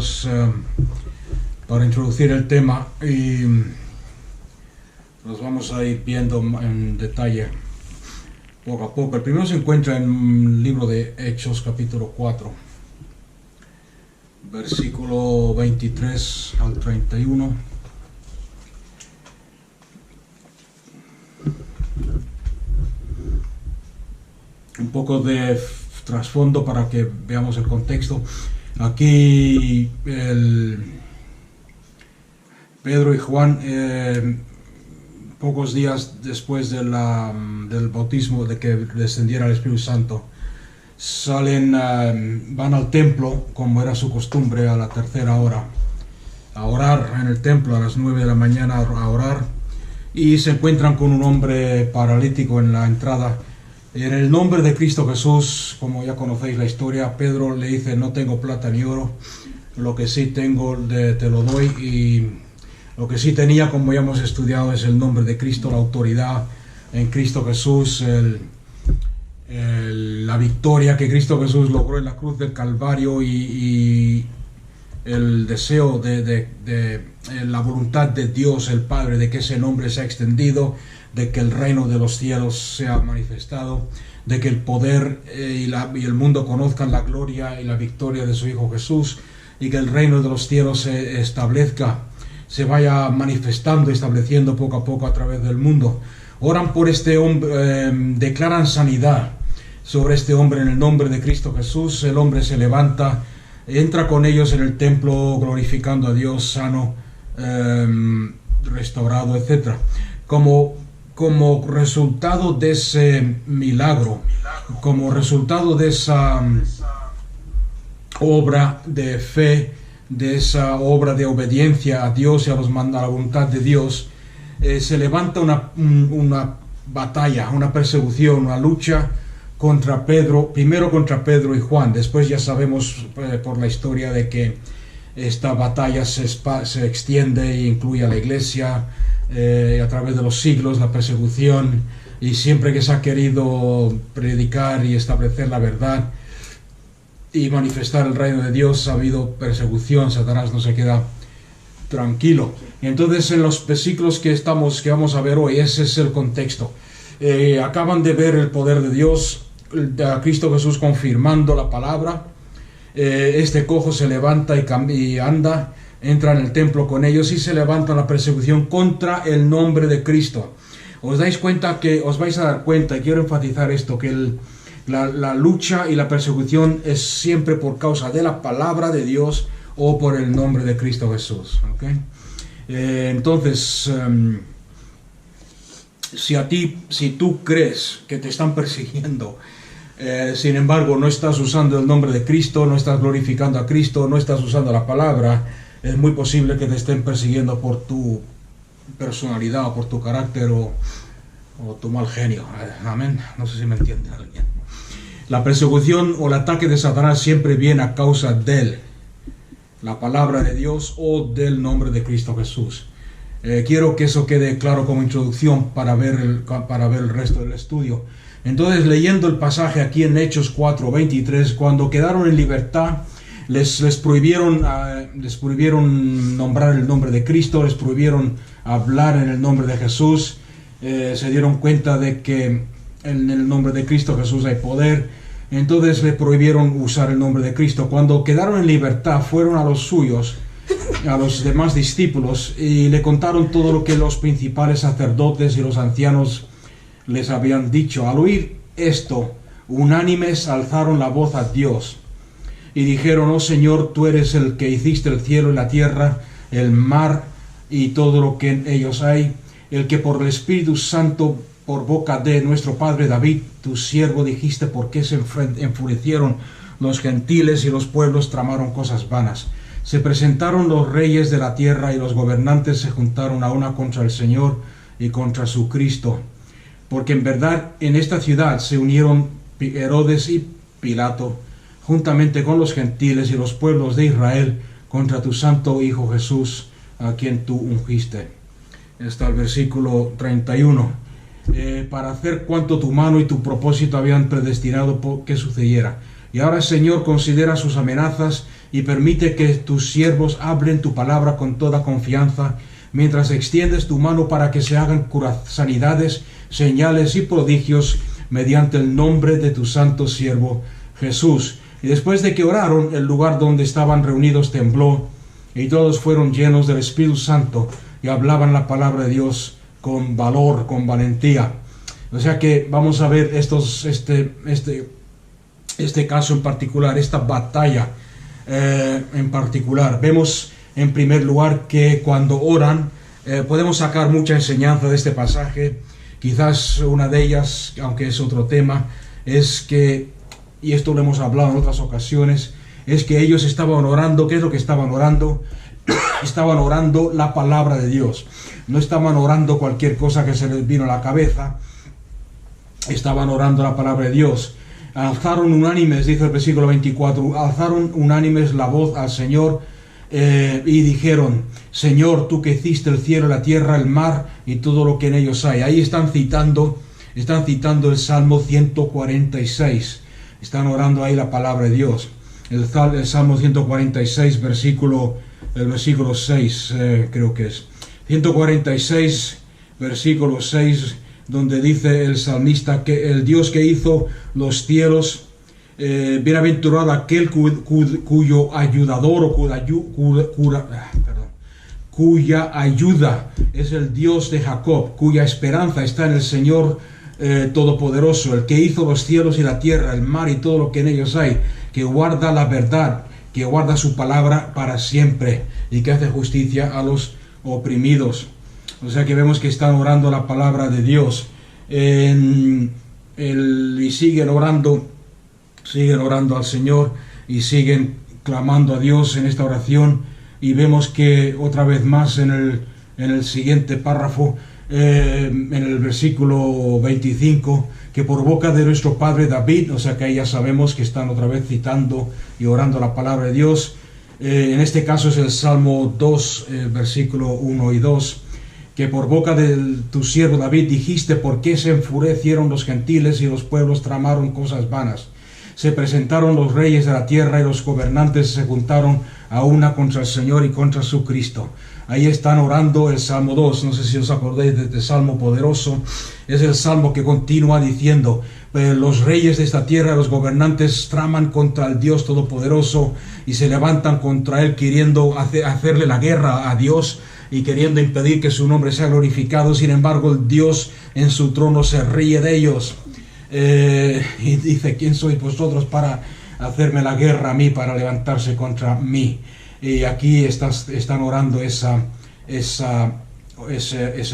versículos para introducir el tema y los vamos a ir viendo en detalle poco a poco. El primero se encuentra en el libro de Hechos, capítulo 4, versículo 23 al 31. Un poco de trasfondo para que veamos el contexto. Aquí Pedro y Juan, pocos días después de del bautismo, de que descendiera el Espíritu Santo, van al templo, como era su costumbre, a la tercera hora, a orar en el templo a las 9 de la mañana, a orar, y se encuentran con un hombre paralítico en la entrada. En el nombre de Cristo Jesús, como ya conocéis la historia, Pedro le dice: no tengo plata ni oro, lo que sí tengo te lo doy. Y lo que sí tenía, como ya hemos estudiado, es el nombre de Cristo, la autoridad en Cristo Jesús, la victoria que Cristo Jesús logró en la cruz del Calvario, y el deseo de la voluntad de Dios el Padre, de que ese nombre sea extendido, de que el reino de los cielos sea manifestado, de que el poder y el mundo conozcan la gloria y la victoria de su Hijo Jesús, y que el reino de los cielos se establezca, se vaya manifestando y estableciendo poco a poco a través del mundo. Oran por este hombre, declaran sanidad sobre este hombre en el nombre de Cristo Jesús. El hombre se levanta, entra con ellos en el templo glorificando a Dios, sano, restaurado, etc. Como resultado de ese milagro, como resultado de esa obra de fe, de esa obra de obediencia a Dios y a la voluntad de Dios, se levanta una batalla, una persecución, una lucha contra Pedro, primero contra Pedro y Juan. Después ya sabemos por la historia de que esta batalla se extiende e incluye a la iglesia a través de los siglos, la persecución, y siempre que se ha querido predicar y establecer la verdad y manifestar el reino de Dios, ha habido persecución. Satanás no se queda tranquilo. Y entonces, en los versículos que vamos a ver hoy, ese es el contexto. Acaban de ver el poder de Dios, a Cristo Jesús confirmando la palabra. Este cojo se levanta y anda, entra en el templo con ellos, y se levanta la persecución contra el nombre de Cristo. Os vais a dar cuenta, y quiero enfatizar esto, que la lucha y la persecución es siempre por causa de la palabra de Dios o por el nombre de Cristo Jesús. ¿Okay? Entonces, si tú crees que te están persiguiendo, sin embargo no estás usando el nombre de Cristo, no estás glorificando a Cristo, no estás usando la palabra, es muy posible que te estén persiguiendo por tu personalidad o por tu carácter o tu mal genio. Amén. No sé si me entiende alguien. La persecución o el ataque de Satanás siempre viene a causa de la palabra de Dios o del nombre de Cristo Jesús. Quiero que eso quede claro como introducción para ver el resto del estudio. Entonces, leyendo el pasaje aquí en Hechos 4:23, cuando quedaron en libertad, les prohibieron nombrar el nombre de Cristo, les prohibieron hablar en el nombre de Jesús. Se dieron cuenta de que en el nombre de Cristo Jesús hay poder, entonces le prohibieron usar el nombre de Cristo. Cuando quedaron en libertad, fueron a los suyos, a los demás discípulos, y le contaron todo lo que los principales sacerdotes y los ancianos les habían dicho. Al oír esto, unánimes alzaron la voz a Dios y dijeron: oh Señor, tú eres el que hiciste el cielo y la tierra, el mar y todo lo que en ellos hay, el que por el Espíritu Santo, por boca de nuestro padre David, tu siervo, dijiste por qué se enfurecieron los gentiles y los pueblos tramaron cosas vanas. Se presentaron los reyes de la tierra y los gobernantes se juntaron a una contra el Señor y contra su Cristo. Porque en verdad en esta ciudad se unieron Herodes y Pilato, juntamente con los gentiles y los pueblos de Israel, contra tu santo Hijo Jesús, a quien tú ungiste. Está el versículo 31. Para hacer cuanto tu mano y tu propósito habían predestinado que sucediera. Y ahora, Señor, considera sus amenazas y permite que tus siervos hablen tu palabra con toda confianza, mientras extiendes tu mano para que se hagan sanidades, señales y prodigios mediante el nombre de tu santo siervo Jesús. Y después de que oraron, el lugar donde estaban reunidos tembló, y todos fueron llenos del Espíritu Santo y hablaban la palabra de Dios con valor, con valentía. O sea que vamos a ver este caso en particular, esta batalla en particular. Vemos en primer lugar que cuando oran, podemos sacar mucha enseñanza de este pasaje. Quizás una de ellas, aunque es otro tema, es que, y esto lo hemos hablado en otras ocasiones, es que ellos estaban orando. ¿Qué es lo que estaban orando? Estaban orando la palabra de Dios. No estaban orando cualquier cosa que se les vino a la cabeza. Estaban orando la palabra de Dios. Alzaron unánimes, dice el versículo 24, alzaron unánimes la voz al Señor y dijeron: Señor, tú que hiciste el cielo, la tierra, el mar y todo lo que en ellos hay. Ahí están citando el Salmo 146. Están orando ahí la palabra de Dios. El Salmo 146, el versículo 6, creo que es. 146, versículo 6, donde dice el salmista que el Dios que hizo los cielos, bienaventurado aquel cuyo ayudador o cuya ayuda es el Dios de Jacob, cuya esperanza está en el Señor Todopoderoso, el que hizo los cielos y la tierra, el mar y todo lo que en ellos hay, que guarda la verdad, que guarda su palabra para siempre y que hace justicia a los oprimidos. O sea que vemos que están orando la palabra de Dios y siguen orando al Señor y siguen clamando a Dios en esta oración. Y vemos que otra vez más en el siguiente párrafo, en el versículo 25, que por boca de nuestro padre David, o sea que ahí ya sabemos que están otra vez citando y orando la palabra de Dios. En este caso es el Salmo 2, versículo 1 y 2, que por boca de tu siervo David dijiste: ¿por qué se enfurecieron los gentiles y los pueblos tramaron cosas vanas? Se presentaron los reyes de la tierra y los gobernantes se juntaron a una contra el Señor y contra su Cristo. Ahí están orando el Salmo 2. No sé si os acordáis de este salmo poderoso. Es el salmo que continúa diciendo: los reyes de esta tierra, los gobernantes traman contra el Dios Todopoderoso y se levantan contra él queriendo hacerle la guerra a Dios y queriendo impedir que su nombre sea glorificado. Sin embargo, el Dios en su trono se ríe de ellos. Y dice: ¿quién sois vosotros para hacerme la guerra a mí, para levantarse contra mí? Y aquí están orando ese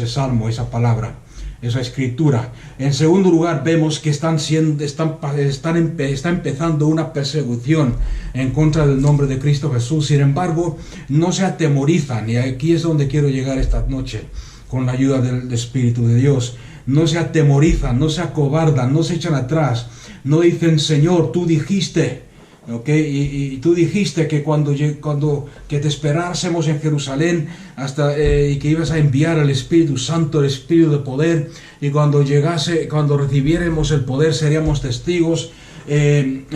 salmo, esa palabra, esa escritura. En segundo lugar, vemos que está empezando una persecución en contra del nombre de Cristo Jesús. Sin embargo, no se atemorizan, y aquí es donde quiero llegar esta noche, con la ayuda del Espíritu de Dios. No se atemorizan, no se acobardan, no se echan atrás, no dicen: Señor, tú dijiste, y tú dijiste que cuando que te esperásemos en Jerusalén y que ibas a enviar el Espíritu Santo, el Espíritu de poder, y cuando recibiéramos el poder seríamos testigos en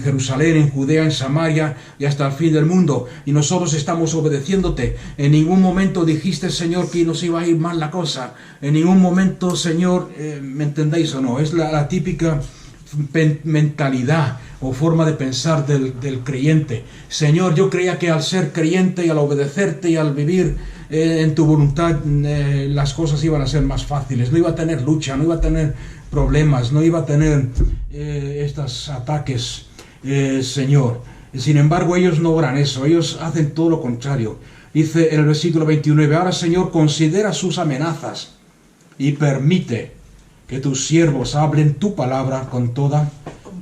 Jerusalén, en Judea, en Samaria y hasta el fin del mundo. Y nosotros estamos obedeciéndote. En ningún momento dijiste, Señor, que nos iba a ir mal la cosa. En ningún momento, Señor, ¿me entendéis o no? Es la típica mentalidad o forma de pensar del creyente. Señor, yo creía que al ser creyente y al obedecerte y al vivir en tu voluntad, las cosas iban a ser más fáciles. No iba a tener lucha, no iba a tener problemas, no iba a tener estos ataques, Señor. Sin embargo, ellos no oran eso, ellos hacen todo lo contrario. Dice en el versículo 29, ahora, Señor, considera sus amenazas y permite que tus siervos hablen tu palabra con toda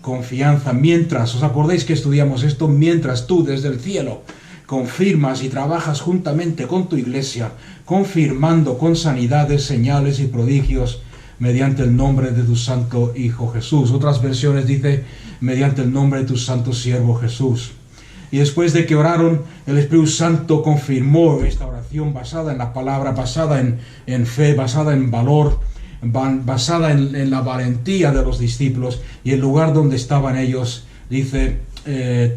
confianza. Mientras, ¿os acordáis que estudiamos esto? Mientras tú desde el cielo confirmas y trabajas juntamente con tu iglesia, confirmando con sanidades, señales y prodigios mediante el nombre de tu santo Hijo Jesús. Otras versiones dice mediante el nombre de tu santo siervo Jesús. Y después de que oraron, el Espíritu Santo confirmó esta oración basada en la palabra, basada en fe, basada en valor, basada en la valentía de los discípulos, y el lugar donde estaban ellos, dice,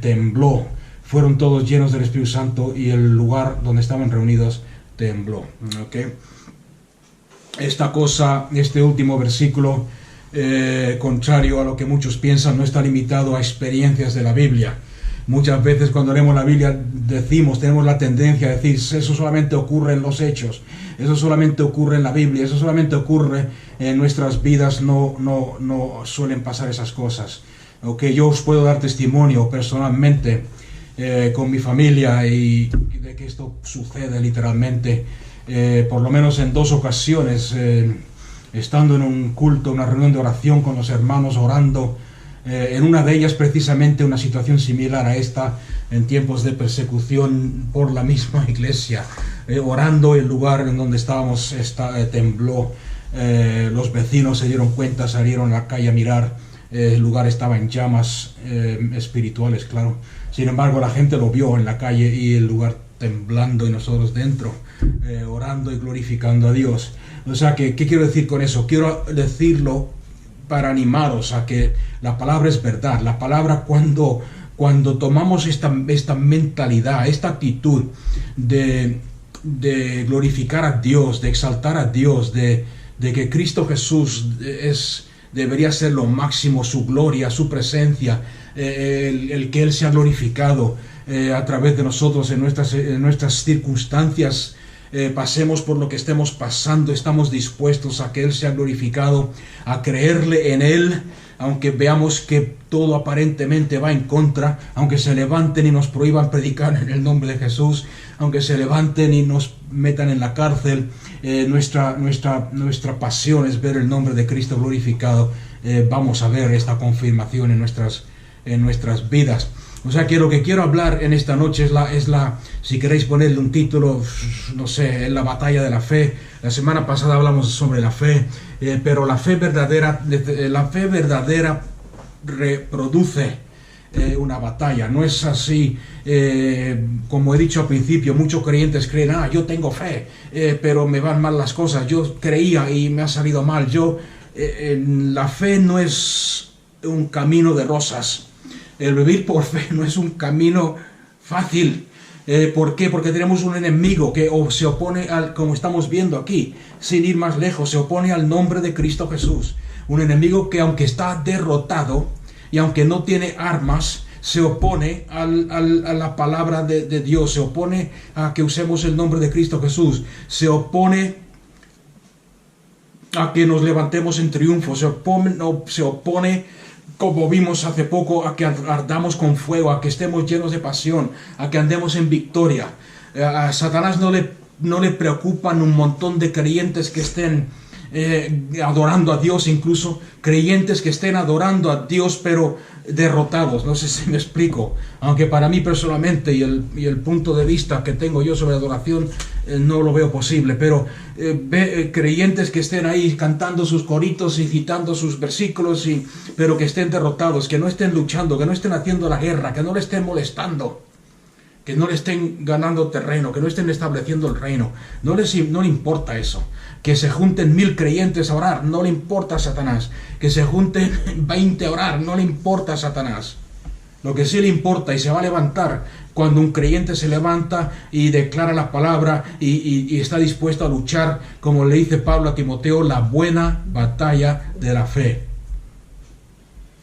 tembló. fueron todos llenos del Espíritu Santo y el lugar donde estaban reunidos tembló. ¿Okay? Esta cosa, este último versículo, contrario a lo que muchos piensan, no está limitado a experiencias de la Biblia. Muchas veces cuando leemos la Biblia tenemos la tendencia a decir, eso solamente ocurre en los Hechos, eso solamente ocurre en la Biblia, eso solamente ocurre en nuestras vidas, no suelen pasar esas cosas. Okay, yo os puedo dar testimonio personalmente con mi familia y de que esto sucede literalmente, por lo menos en 2 ocasiones, estando en un culto, una reunión de oración con los hermanos orando, en una de ellas precisamente una situación similar a esta, en tiempos de persecución por la misma iglesia, orando, el lugar en donde estábamos tembló, los vecinos se dieron cuenta, salieron a la calle a mirar, el lugar estaba en llamas espirituales, claro. Sin embargo, la gente lo vio en la calle y el lugar temblando y nosotros dentro, orando y glorificando a Dios. O sea, ¿qué quiero decir con eso? Quiero decirlo para animaros a que la palabra es verdad. La palabra, cuando tomamos esta mentalidad, esta actitud de glorificar a Dios, de exaltar a Dios, de que Cristo Jesús debería ser lo máximo, su gloria, su presencia, el que Él sea glorificado a través de nosotros en nuestras circunstancias, pasemos por lo que estemos pasando, estamos dispuestos a que Él sea glorificado, a creerle en Él, aunque veamos que todo aparentemente va en contra, aunque se levanten y nos prohíban predicar en el nombre de Jesús, aunque se levanten y nos metan en la cárcel, nuestra pasión es ver el nombre de Cristo glorificado. Vamos a ver esta confirmación en nuestras vidas. O sea, que lo que quiero hablar en esta noche es la, si queréis ponerle un título, no sé, la batalla de la fe. La semana pasada hablamos sobre la fe, pero la fe verdadera reproduce una batalla. No es así, como he dicho al principio, muchos creyentes creen, yo tengo fe, pero me van mal las cosas. Yo creía y me ha salido mal. La fe no es un camino de rosas. El vivir por fe no es un camino fácil. ¿Por qué? Porque tenemos un enemigo que se opone como estamos viendo aquí, sin ir más lejos, se opone al nombre de Cristo Jesús. Un enemigo que, aunque está derrotado y aunque no tiene armas, se opone a la palabra de Dios, se opone a que usemos el nombre de Cristo Jesús, se opone a que nos levantemos en triunfo, se opone, como vimos hace poco, a que ardamos con fuego, a que estemos llenos de pasión, a que andemos en victoria. A Satanás no le preocupan un montón de creyentes que estén adorando a Dios, incluso creyentes que estén adorando a Dios pero derrotados. No sé si me explico, aunque para mí personalmente y el punto de vista que tengo yo sobre adoración no lo veo posible, pero creyentes que estén ahí cantando sus coritos y citando sus versículos, pero que estén derrotados, que no estén luchando, que no estén haciendo la guerra, que no le estén molestando, que no le estén ganando terreno, que no estén estableciendo el reino. No le importa eso. Que se junten 1000 creyentes a orar, no le importa a Satanás. Que se junten 20 a orar, no le importa a Satanás. Lo que sí le importa, y se va a levantar cuando un creyente se levanta y declara la palabra y está dispuesto a luchar, como le dice Pablo a Timoteo, la buena batalla de la fe.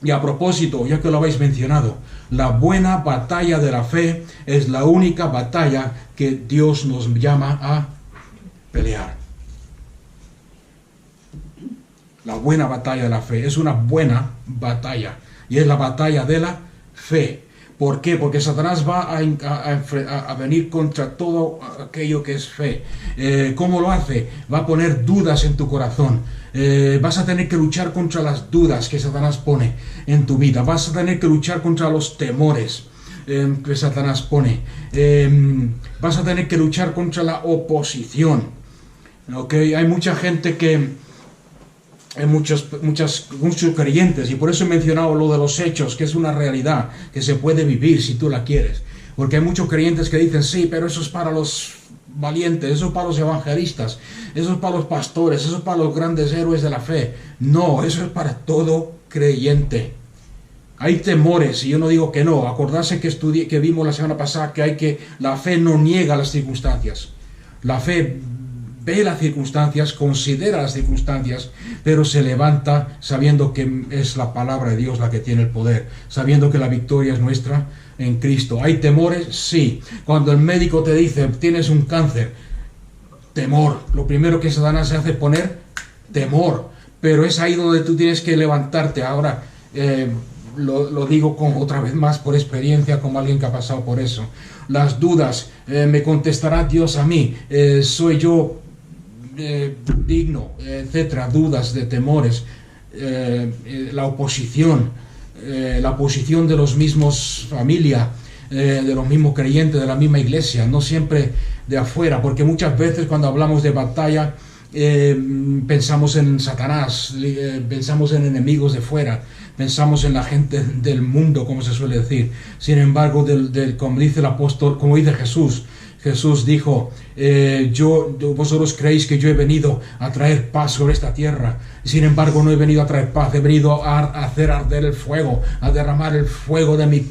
Y a propósito, ya que lo habéis mencionado, la buena batalla de la fe es la única batalla que Dios nos llama a pelear. La buena batalla de la fe es una buena batalla, y es la batalla de la fe. ¿Por qué? Porque Satanás va a venir contra todo aquello que es fe. ¿Cómo lo hace? Va a poner dudas en tu corazón. Vas a tener que luchar contra las dudas que Satanás pone en tu vida. Vas a tener que luchar contra los temores que Satanás pone. Vas a tener que luchar contra la oposición. ¿Okay? Hay mucha gente hay muchos creyentes, y por eso he mencionado lo de los hechos, que es una realidad que se puede vivir si tú la quieres. Porque hay muchos creyentes que dicen, sí, pero eso es para los valientes, eso es para los evangelistas, eso es para los pastores, eso es para los grandes héroes de la fe. No, eso es para todo creyente. Hay temores, y yo no digo que no. Acordarse que vimos la semana pasada que la fe no niega las circunstancias. La fe ve las circunstancias, considera las circunstancias, pero se levanta sabiendo que es la palabra de Dios la que tiene el poder, sabiendo que la victoria es nuestra en Cristo. ¿Hay temores? Sí. Cuando el médico te dice, tienes un cáncer, temor. Lo primero que Satanás se hace poner, temor. Pero es ahí donde tú tienes que levantarte. Ahora, lo digo otra vez más por experiencia, como alguien que ha pasado por eso. Las dudas, me contestará Dios a mí, soy yo digno, etcétera, dudas, de temores, la oposición de los mismos familia, de los mismos creyentes, de la misma iglesia, no siempre de afuera, porque muchas veces cuando hablamos de batalla, pensamos en Satanás, pensamos en enemigos de fuera, pensamos en la gente del mundo, como se suele decir. Sin embargo, como dice el apóstol, como dice Jesús dijo, vosotros creéis que yo he venido a traer paz sobre esta tierra. Sin embargo, no he venido a traer paz, he venido a hacer arder el fuego, a derramar el fuego de mi...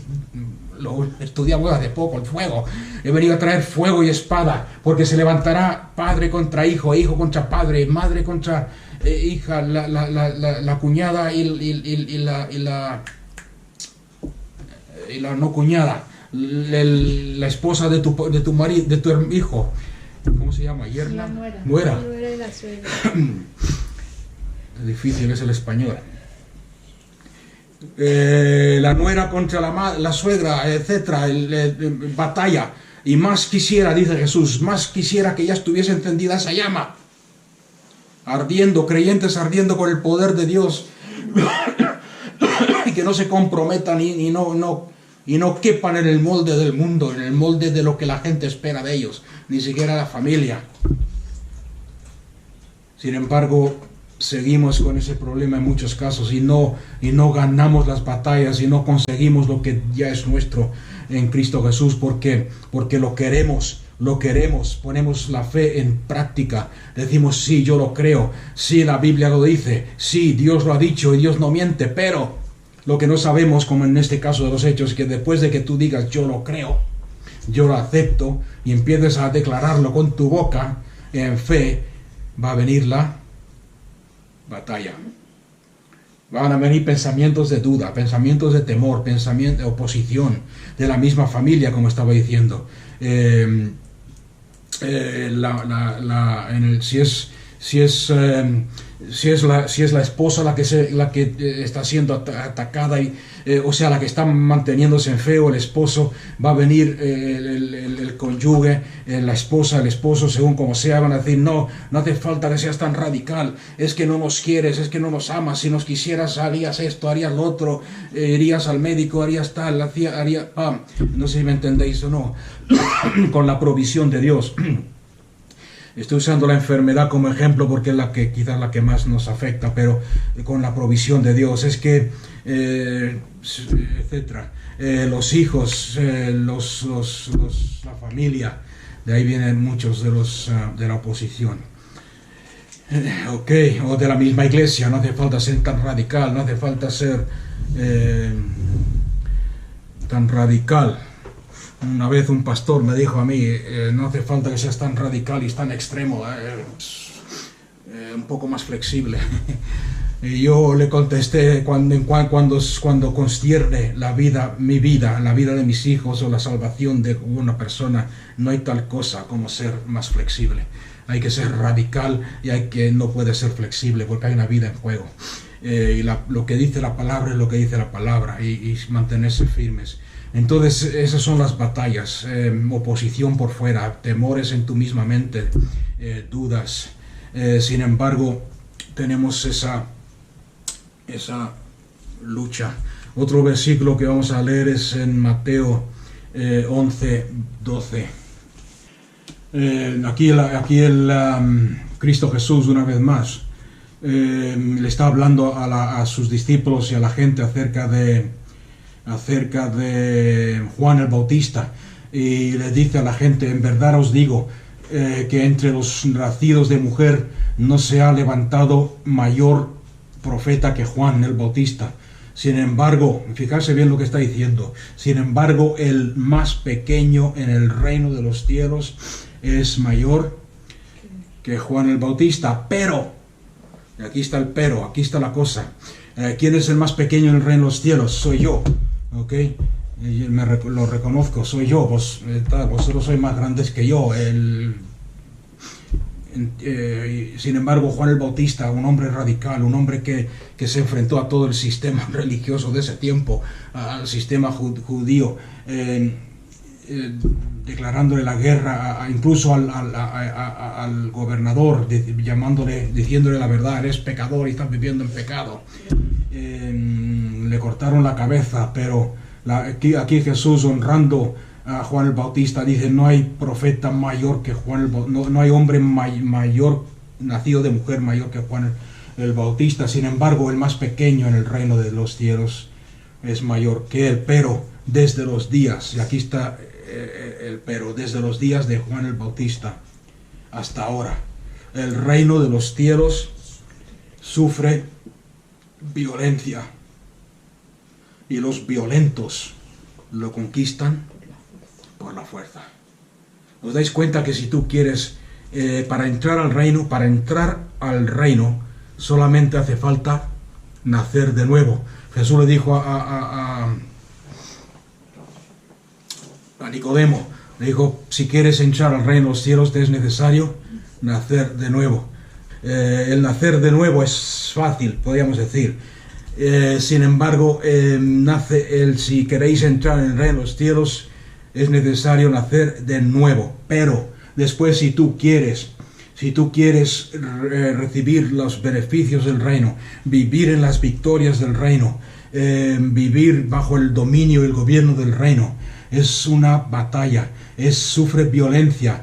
Lo estudiamos hace poco, el fuego. He venido a traer fuego y espada, porque se levantará padre contra hijo, hijo contra padre, madre contra hija, la cuñada y la no cuñada, la esposa de tu marido, de tu hijo. ¿Cómo se llama? Yerna. Nuera. La nuera y la suegra. Es difícil, es el español. La nuera contra la suegra, etcétera, batalla. Y más quisiera, dice Jesús, más quisiera que ya estuviese encendida esa llama, ardiendo, creyentes ardiendo con el poder de Dios, y que no se comprometan y no quepan en el molde del mundo, en el molde de lo que la gente espera de ellos, ni siquiera la familia. Sin embargo, seguimos con ese problema en muchos casos y no ganamos las batallas y no conseguimos lo que ya es nuestro en Cristo Jesús, porque lo queremos, ponemos la fe en práctica, decimos sí, yo lo creo, sí, la Biblia lo dice, sí, Dios lo ha dicho y Dios no miente, pero lo que no sabemos, como en este caso de los hechos, es que después de que tú digas yo lo creo, yo lo acepto y empieces a declararlo con tu boca en fe, va a venir la batalla. Van a venir pensamientos de duda, pensamientos de temor, pensamientos de oposición de la misma familia, como estaba diciendo. Si es la esposa la que está siendo atacada, o sea, la que está manteniéndose en fe, o el esposo, va a venir el cónyuge, la esposa, el esposo, según como sea, van a decir, no hace falta que seas tan radical, es que no nos quieres, es que no nos amas, si nos quisieras harías esto, harías lo otro, irías al médico, harías tal, harías pam. No sé si me entendéis o no. Con la provisión de Dios. Estoy usando la enfermedad como ejemplo porque es quizás la que más nos afecta, pero con la provisión de Dios es que, etcétera, los hijos, la familia, de ahí vienen muchos de la oposición. O de la misma iglesia, no hace falta ser tan radical, no hace falta ser tan radical. Una vez un pastor me dijo a mí, no hace falta que seas tan radical y tan extremo, un poco más flexible. Y yo le contesté, cuando concierne mi vida, la vida de mis hijos o la salvación de una persona, no hay tal cosa como ser más flexible. Hay que ser radical y no puede ser flexible porque hay una vida en juego. Y lo que dice la palabra es lo que dice la palabra y mantenerse firmes. Entonces esas son las batallas, oposición por fuera, temores en tu misma mente, dudas. Sin embargo, tenemos esa lucha. Otro versículo que vamos a leer es en Mateo 11:12. Aquí el Cristo Jesús, una vez más, le está hablando a sus discípulos y a la gente acerca de Juan el Bautista, y le dice a la gente, en verdad os digo que entre los nacidos de mujer no se ha levantado mayor profeta que Juan el Bautista, Sin embargo, fijarse bien lo que está diciendo, sin embargo, el más pequeño en el reino de los cielos es mayor que Juan el Bautista. Pero, y aquí está el pero, aquí está la cosa. ¿Quién es el más pequeño en el reino de los cielos? Soy yo. ¿Ok? Lo reconozco, soy yo. Vosotros sois más grandes que yo. Sin embargo, Juan el Bautista, un hombre radical, un hombre que se enfrentó a todo el sistema religioso de ese tiempo, al sistema judío, declarándole la guerra, incluso al gobernador, diciéndole la verdad: eres pecador y estás viviendo en pecado. Le cortaron la cabeza, pero aquí Jesús, honrando a Juan el Bautista, dice: no hay profeta mayor que Juan el Bautista, no hay hombre mayor, nacido de mujer, mayor que Juan el Bautista. Sin embargo, el más pequeño en el reino de los cielos es mayor que él. Pero desde los días, y aquí está el pero, desde los días de Juan el Bautista hasta ahora, el reino de los cielos sufre violencia, y los violentos lo conquistan por la fuerza. ¿Os dais cuenta que si tú quieres, para entrar al reino, solamente hace falta nacer de nuevo? Jesús le dijo a Nicodemo, le dijo: si quieres entrar al reino de los cielos, te es necesario nacer de nuevo. El nacer de nuevo es fácil, podríamos decir. Sin embargo, si queréis entrar en el reino de los cielos, es necesario nacer de nuevo. Pero después, si tú quieres recibir los beneficios del reino, vivir en las victorias del reino, vivir bajo el dominio y el gobierno del reino, es una batalla, sufre violencia.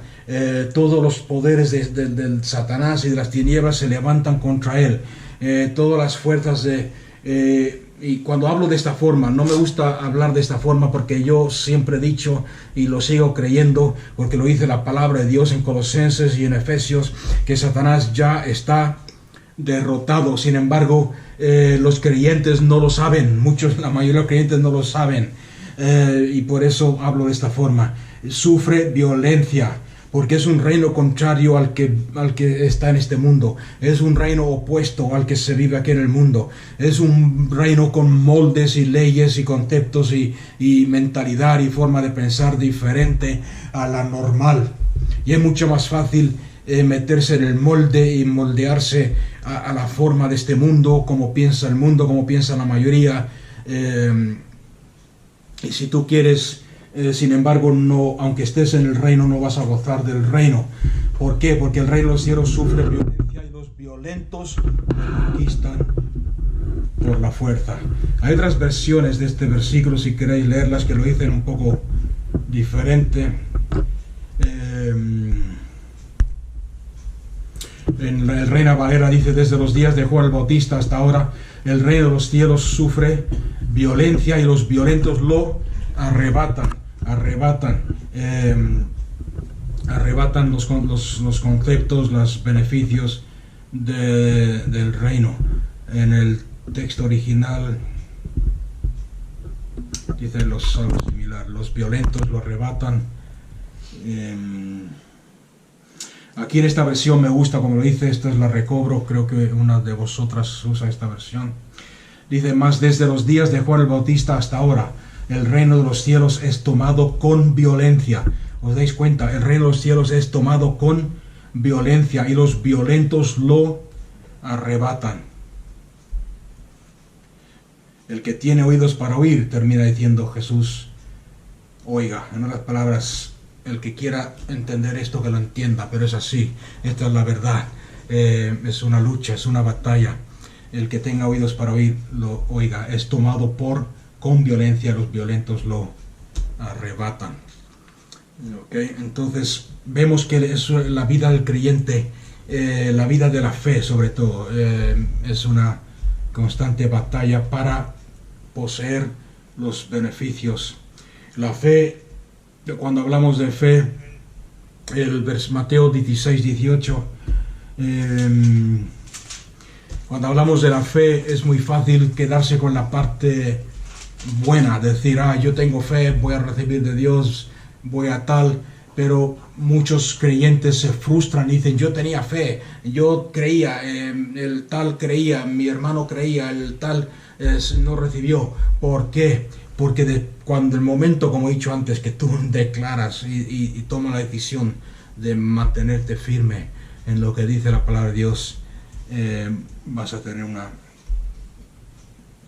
Todos los poderes del Satanás y de las tinieblas se levantan contra él. Todas las fuerzas y cuando hablo de esta forma, no me gusta hablar de esta forma, porque yo siempre he dicho, y lo sigo creyendo, porque lo dice la palabra de Dios en Colosenses y en Efesios, que Satanás ya está derrotado. Sin embargo, los creyentes no lo saben, la mayoría de los creyentes no lo saben, y por eso hablo de esta forma. Sufre violencia, porque es un reino contrario al que está en este mundo. Es un reino opuesto al que se vive aquí en el mundo. Es un reino con moldes y leyes y conceptos y mentalidad y forma de pensar diferente a la normal. Y es mucho más fácil meterse en el molde y moldearse a la forma de este mundo, como piensa el mundo, como piensa la mayoría. Y si tú quieres... sin embargo, no, aunque estés en el reino, no vas a gozar del reino. ¿Por qué? Porque el reino de los cielos sufre violencia y los violentos lo conquistan por la fuerza. Hay otras versiones de este versículo, si queréis leerlas, que lo dicen un poco diferente. En el Reina Valera dice: desde los días de Juan el Bautista hasta ahora, el reino de los cielos sufre violencia y los violentos lo arrebatan los conceptos, los beneficios del reino. En el texto original dice algo similar: los violentos lo arrebatan. Aquí en esta versión me gusta como lo dice, esta la recobro, creo que una de vosotras usa esta versión. Dice: más desde los días de Juan el Bautista hasta ahora, el reino de los cielos es tomado con violencia. ¿Os dais cuenta? El reino de los cielos es tomado con violencia y los violentos lo arrebatan. El que tiene oídos para oír, termina diciendo Jesús, oiga. En otras palabras, el que quiera entender esto, que lo entienda, pero es así. Esta es la verdad. Es una lucha, es una batalla. El que tenga oídos para oír, lo oiga. Es tomado con violencia, los violentos lo arrebatan. ¿Okay? Entonces vemos que la vida del creyente, la vida de la fe sobre todo, es una constante batalla para poseer los beneficios. La fe, cuando hablamos de fe, Mateo 16, 18, Cuando hablamos de la fe es muy fácil quedarse con la parte buena, decir, yo tengo fe, voy a recibir de Dios, voy a tal, pero muchos creyentes se frustran y dicen, yo tenía fe, yo creía, el tal creía, mi hermano creía, el tal no recibió. ¿Por qué? Porque cuando el momento, como he dicho antes, que tú declaras y tomas la decisión de mantenerte firme en lo que dice la palabra de Dios, vas a tener una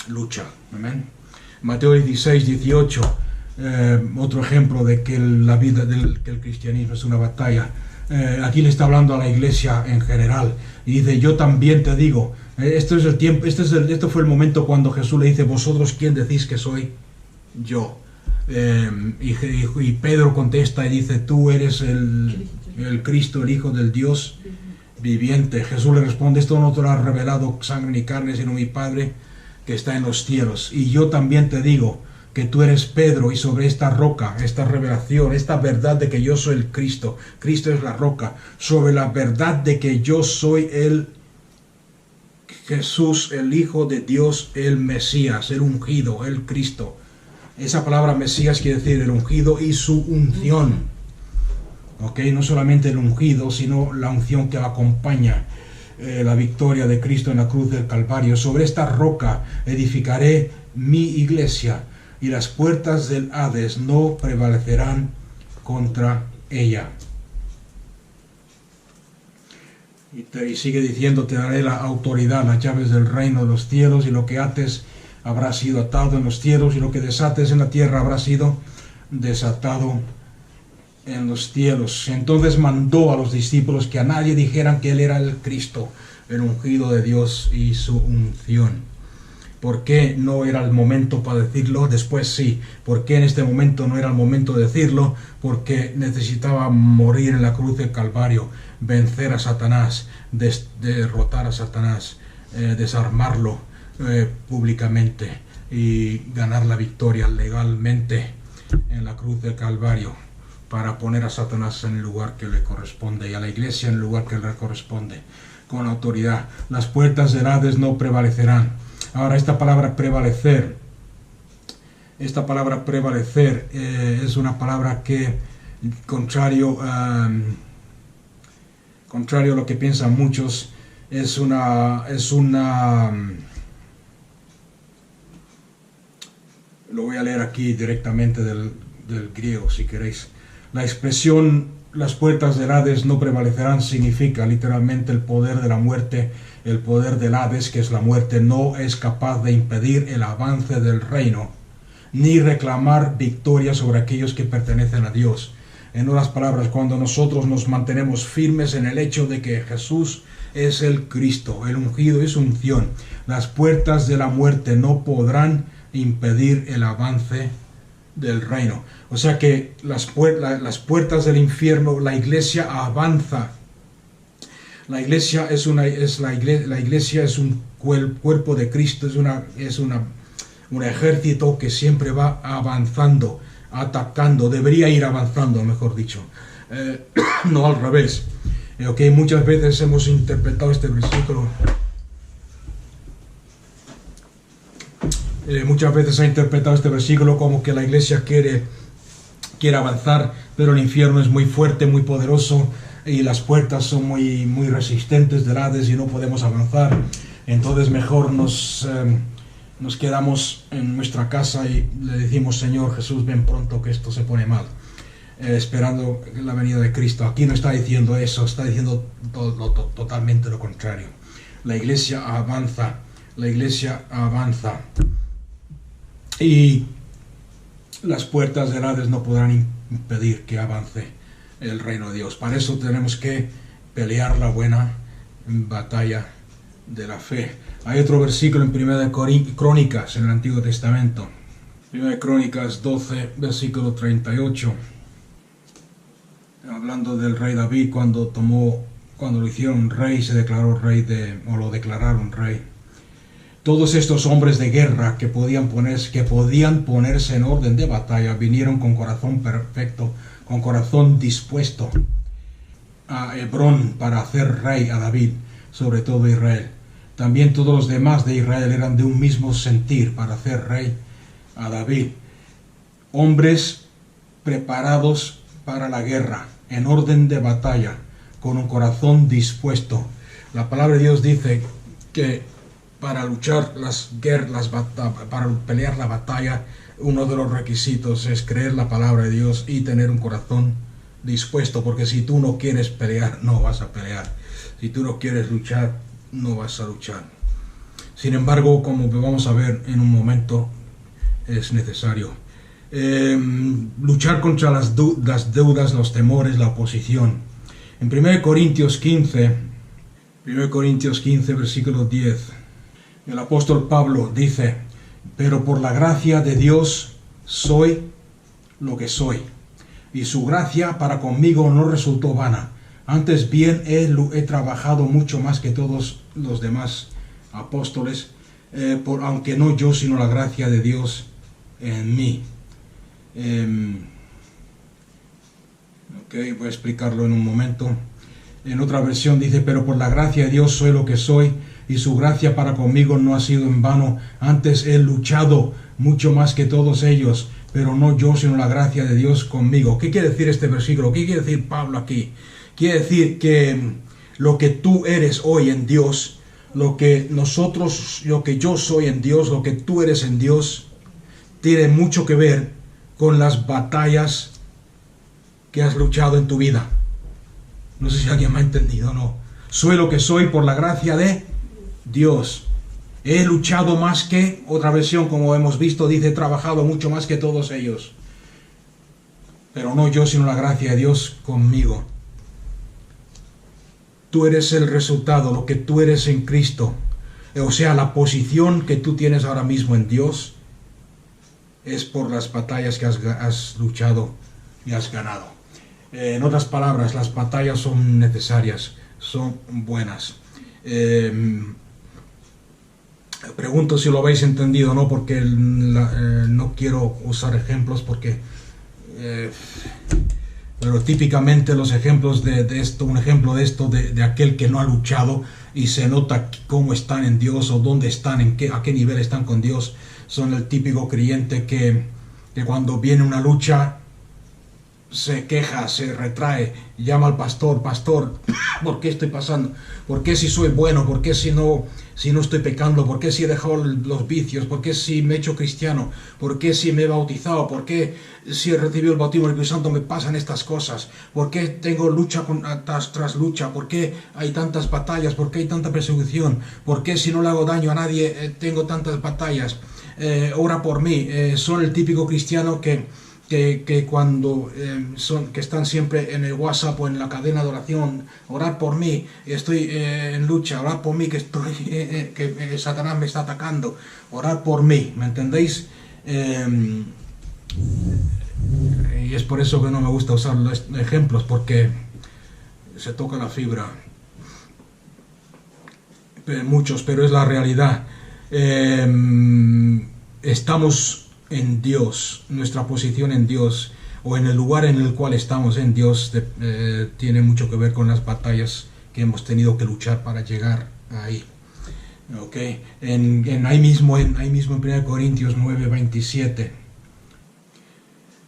lucha. Amén. Mateo 16, 18, otro ejemplo de que la vida que el cristianismo es una batalla. Aquí le está hablando a la iglesia en general y dice, yo también te digo, esto es el tiempo, esto fue el momento cuando Jesús le dice, vosotros quién decís que soy yo. Y Pedro contesta y dice, tú eres el Cristo, el Hijo del Dios viviente. Jesús le responde, esto no te lo ha revelado sangre ni carne, sino mi Padre que está en los cielos. Y yo también te digo que tú eres Pedro, y sobre esta roca, esta revelación, esta verdad de que yo soy el Cristo, Cristo es la roca, sobre la verdad de que yo soy el Jesús, el Hijo de Dios, el Mesías, el ungido, el Cristo. Esa palabra Mesías quiere decir el ungido y su unción. ¿Ok? No solamente el ungido, sino la unción que acompaña la victoria de Cristo en la cruz del Calvario. Sobre esta roca edificaré mi iglesia, y las puertas del Hades no prevalecerán contra ella. Y sigue diciendo, te daré la autoridad, las llaves del reino de los cielos, y lo que ates habrá sido atado en los cielos, y lo que desates en la tierra habrá sido desatado en los cielos. Entonces mandó a los discípulos que a nadie dijeran que él era el Cristo, el ungido de Dios y su unción. ¿Por qué no era el momento para decirlo? Después sí. ¿Por qué en este momento no era el momento de decirlo? Porque necesitaba morir en la cruz del Calvario, vencer a Satanás, derrotar a Satanás, desarmarlo públicamente y ganar la victoria legalmente en la cruz del Calvario, para poner a Satanás en el lugar que le corresponde y a la iglesia en el lugar que le corresponde, con autoridad. Las puertas del Hades no prevalecerán. Ahora, esta palabra prevalecer es una palabra que, contrario a lo que piensan muchos, lo voy a leer aquí directamente del griego, si queréis. La expresión las puertas del Hades no prevalecerán significa literalmente el poder de la muerte. El poder del Hades, que es la muerte, no es capaz de impedir el avance del reino, ni reclamar victoria sobre aquellos que pertenecen a Dios. En otras palabras, cuando nosotros nos mantenemos firmes en el hecho de que Jesús es el Cristo, el ungido y su unción, las puertas de la muerte no podrán impedir el avance del reino. O sea que las puertas del infierno, la iglesia avanza. La iglesia es un cuerpo de Cristo, es un ejército que siempre va avanzando, atacando, debería ir avanzando, mejor dicho, no al revés. Muchas veces hemos interpretado este versículo. Muchas veces se ha interpretado este versículo como que la iglesia quiere avanzar, pero el infierno es muy fuerte, muy poderoso, y las puertas son muy resistentes del Hades y no podemos avanzar. Entonces mejor nos quedamos en nuestra casa y le decimos, Señor Jesús, ven pronto que esto se pone mal, esperando la venida de Cristo. Aquí no está diciendo eso, está diciendo totalmente lo contrario. La iglesia avanza, y las puertas del Hades no podrán impedir que avance el reino de Dios. Para eso tenemos que pelear la buena batalla de la fe. Hay otro versículo en 1 Crónicas, en el Antiguo Testamento. 1 Crónicas 12, versículo 38. Hablando del rey David, cuando lo hicieron rey, se declaró rey o lo declararon rey. Todos estos hombres de guerra que podían ponerse en orden de batalla vinieron con corazón perfecto, con corazón dispuesto a Hebrón para hacer rey a David sobre todo Israel. También todos los demás de Israel eran de un mismo sentir para hacer rey a David. Hombres preparados para la guerra, en orden de batalla, con un corazón dispuesto. La palabra de Dios dice que para luchar para pelear la batalla, uno de los requisitos es creer la palabra de Dios y tener un corazón dispuesto, porque si tú no quieres pelear, no vas a pelear. Si tú no quieres luchar, no vas a luchar. Sin embargo, como vamos a ver en un momento, es necesario luchar contra las deudas, los temores, la oposición. En 1 Corintios 15, versículo 10, el apóstol Pablo dice: pero por la gracia de Dios soy lo que soy, y su gracia para conmigo no resultó vana. Antes bien he trabajado mucho más que todos los demás apóstoles, aunque no yo, sino la gracia de Dios en mí. Voy a explicarlo en un momento. En otra versión dice: pero por la gracia de Dios soy lo que soy, y su gracia para conmigo no ha sido en vano. Antes he luchado mucho más que todos ellos, pero no yo, sino la gracia de Dios conmigo. ¿Qué quiere decir este versículo? ¿Qué quiere decir Pablo aquí? Quiere decir que lo que tú eres hoy en Dios, lo que yo soy en Dios, lo que tú eres en Dios, tiene mucho que ver con las batallas que has luchado en tu vida. No sé si alguien me ha entendido o no. Soy lo que soy por la gracia de Dios. He luchado más que, otra versión como hemos visto dice, he trabajado mucho más que todos ellos. Pero no yo, sino la gracia de Dios conmigo. Tú eres el resultado, lo que tú eres en Cristo. O sea, la posición que tú tienes ahora mismo en Dios es por las batallas que has luchado y has ganado. En otras palabras, las batallas son necesarias, son buenas. Pregunto si lo habéis entendido o no, porque no quiero usar ejemplos, pero típicamente los ejemplos de esto, un ejemplo de esto, de aquel que no ha luchado y se nota cómo están en Dios o dónde están, a qué nivel están con Dios, son el típico creyente que cuando viene una lucha se queja, se retrae, llama al pastor: pastor, ¿por qué estoy pasando? ¿Por qué si soy bueno? ¿Por qué si no estoy pecando? ¿Por qué si he dejado los vicios? ¿Por qué si me he hecho cristiano? ¿Por qué si me he bautizado? ¿Por qué si he recibido el bautismo del Espíritu Santo me pasan estas cosas? ¿Por qué tengo lucha tras lucha? ¿Por qué hay tantas batallas? ¿Por qué hay tanta persecución? ¿Por qué si no le hago daño a nadie tengo tantas batallas? Ora por mí. Son el típico cristiano que cuando que están siempre en el WhatsApp o en la cadena de oración: orad por mí, estoy en lucha, orad por mí, que Satanás me está atacando, orad por mí, ¿me entendéis? Y es por eso que no me gusta usar los ejemplos, porque se toca la fibra muchos, pero es la realidad. Estamos en Dios, nuestra posición en Dios, o en el lugar en el cual estamos en Dios, tiene mucho que ver con las batallas que hemos tenido que luchar para llegar ahí. Ahí mismo en 1 Corintios 9:27,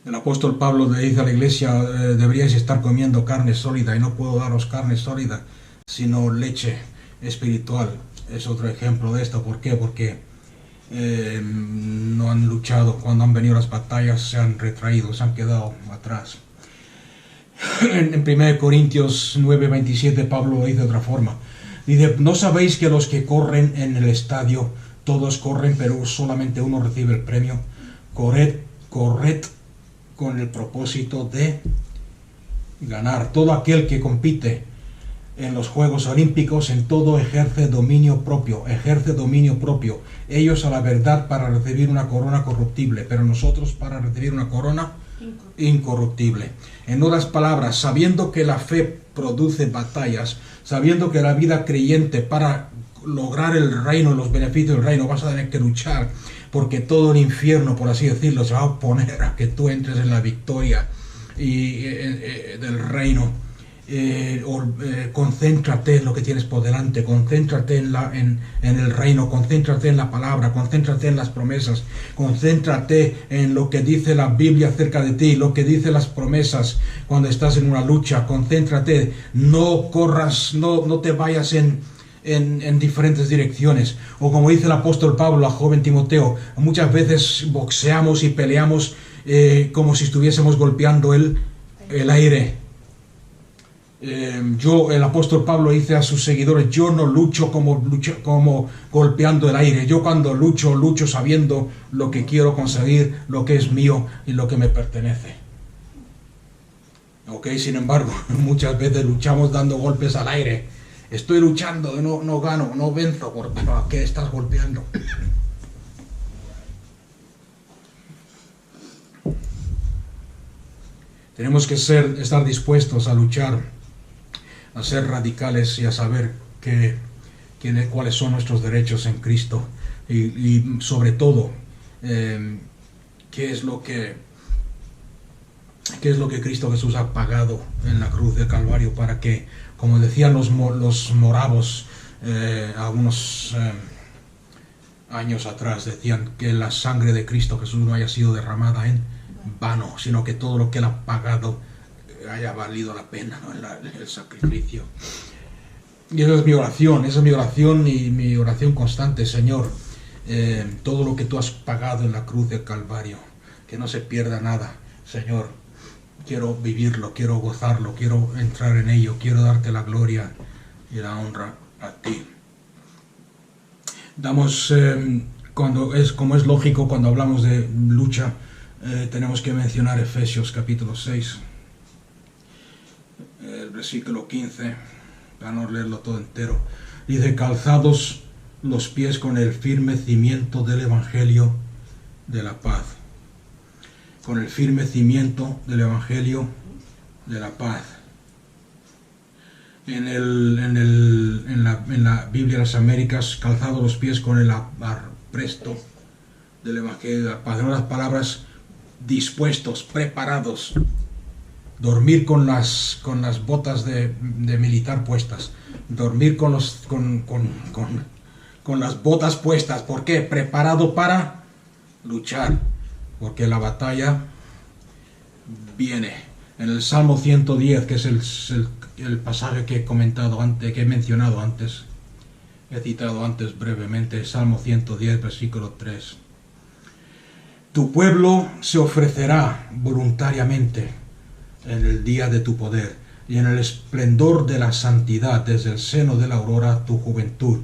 el apóstol Pablo le dice a la iglesia: deberíais estar comiendo carne sólida, y no puedo daros carne sólida, sino leche espiritual. Es otro ejemplo de esto. ¿Por qué? Porque no han luchado. Cuando han venido las batallas se han retraído, se han quedado atrás. En 1 Corintios 9:27 Pablo lo dice de otra forma. Dice: ¿no sabéis que los que corren en el estadio, todos corren, pero solamente uno recibe el premio? Corred con el propósito de ganar. Todo aquel que compite en los Juegos Olímpicos, en todo ejerce dominio propio. Ellos a la verdad para recibir una corona corruptible, pero nosotros para recibir una corona incorruptible. En otras palabras, sabiendo que la fe produce batallas, sabiendo que la vida creyente, para lograr el reino, los beneficios del reino, vas a tener que luchar, porque todo el infierno, por así decirlo, se va a oponer a que tú entres en la victoria del reino. concéntrate en lo que tienes por delante, concéntrate en el reino, concéntrate en la palabra, concéntrate en las promesas, concéntrate en lo que dice la Biblia acerca de ti, lo que dice las promesas cuando estás en una lucha, concéntrate, no corras, no te vayas en diferentes direcciones. O como dice el apóstol Pablo a joven Timoteo, muchas veces boxeamos y peleamos como si estuviésemos golpeando el aire. El apóstol Pablo dice a sus seguidores: yo no lucho como golpeando el aire. Yo cuando lucho sabiendo lo que quiero conseguir, lo que es mío y lo que me pertenece. Sin embargo, muchas veces luchamos dando golpes al aire. Estoy luchando, no gano, no venzo, pero ¿a qué estás golpeando? Tenemos que estar dispuestos a luchar, a ser radicales y a saber cuáles son nuestros derechos en Cristo y sobre todo qué es lo que Cristo Jesús ha pagado en la cruz del Calvario para que, como decían los moravos algunos años atrás, decían que la sangre de Cristo Jesús no haya sido derramada en vano, sino que todo lo que Él ha pagado haya valido la pena, ¿no? el sacrificio. Y esa es mi oración y mi oración constante: Señor, todo lo que tú has pagado en la cruz del Calvario, que no se pierda nada. Señor, quiero vivirlo, quiero gozarlo, quiero entrar en ello, quiero darte la gloria y la honra a ti. Como es lógico, cuando hablamos de lucha, tenemos que mencionar Efesios capítulo 6, el versículo 15, para no leerlo todo entero. Dice: calzados los pies con el firme cimiento del Evangelio de la paz. Con el firme cimiento del Evangelio de la paz. En la Biblia de las Américas, calzados los pies con el apresto del Evangelio de la paz. En otras palabras, dispuestos, preparados. Dormir con las botas de militar puestas. Dormir con las botas puestas. ¿Por qué? Preparado para luchar. Porque la batalla viene. En el Salmo 110, que es el pasaje que he mencionado antes, he citado antes brevemente, Salmo 110, versículo 3. Tu pueblo se ofrecerá voluntariamente en el día de tu poder, y en el esplendor de la santidad, desde el seno de la aurora, tu juventud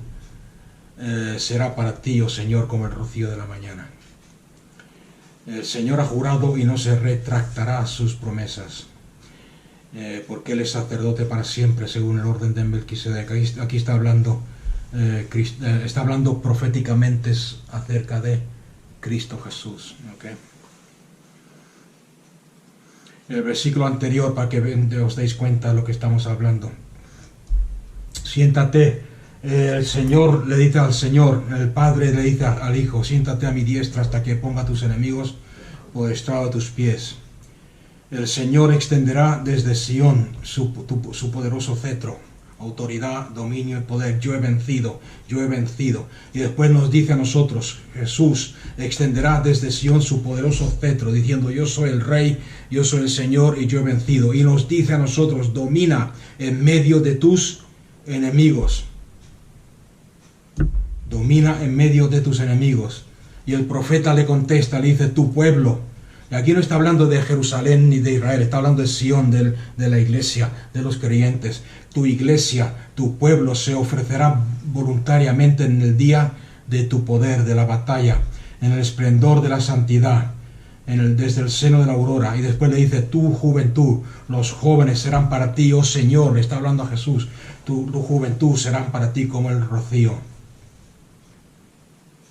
será para ti, oh Señor, como el rocío de la mañana. El Señor ha jurado y no se retractará sus promesas, porque Él es sacerdote para siempre, según el orden de Melquisedec. Aquí está hablando proféticamente acerca de Cristo Jesús. ¿Okay? El versículo anterior, para que os deis cuenta de lo que estamos hablando. Siéntate, el Señor le dice al Señor, el Padre le dice al Hijo: siéntate a mi diestra hasta que ponga a tus enemigos por estrado de tus pies. El Señor extenderá desde Sión su poderoso cetro, autoridad, dominio y poder. Yo he vencido. Y después nos dice a nosotros: Jesús extenderá desde Sión su poderoso cetro, diciendo: yo soy el Rey, yo soy el Señor y yo he vencido. Y nos dice a nosotros: domina en medio de tus enemigos. Domina en medio de tus enemigos. Y el profeta le contesta, le dice: tu pueblo. Y aquí no está hablando de Jerusalén ni de Israel, está hablando de Sión, de la iglesia, de los creyentes. Tu iglesia, tu pueblo se ofrecerá voluntariamente en el día de tu poder, de la batalla, en el esplendor de la santidad, desde el seno de la aurora. Y después le dice: tu juventud, los jóvenes serán para ti, oh Señor. Le está hablando a Jesús: tu juventud serán para ti como el rocío.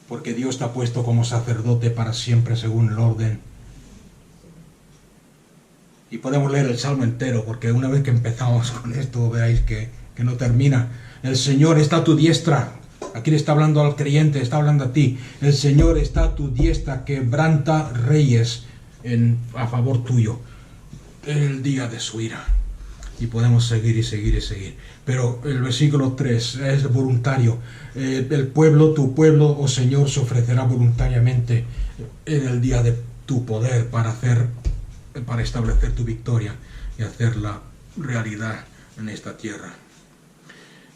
Porque Dios te ha puesto como sacerdote para siempre, según el orden. Y podemos leer el Salmo entero, porque una vez que empezamos con esto, veréis que no termina. El Señor está a tu diestra. Aquí le está hablando al creyente, está hablando a ti. El Señor está a tu diestra, quebranta reyes a favor tuyo, el día de su ira. y podemos seguir y seguir y seguir. Pero el versículo 3 es voluntario. El pueblo, tu pueblo, oh Señor, se ofrecerá voluntariamente en el día de tu poder para establecer tu victoria y hacerla realidad en esta tierra.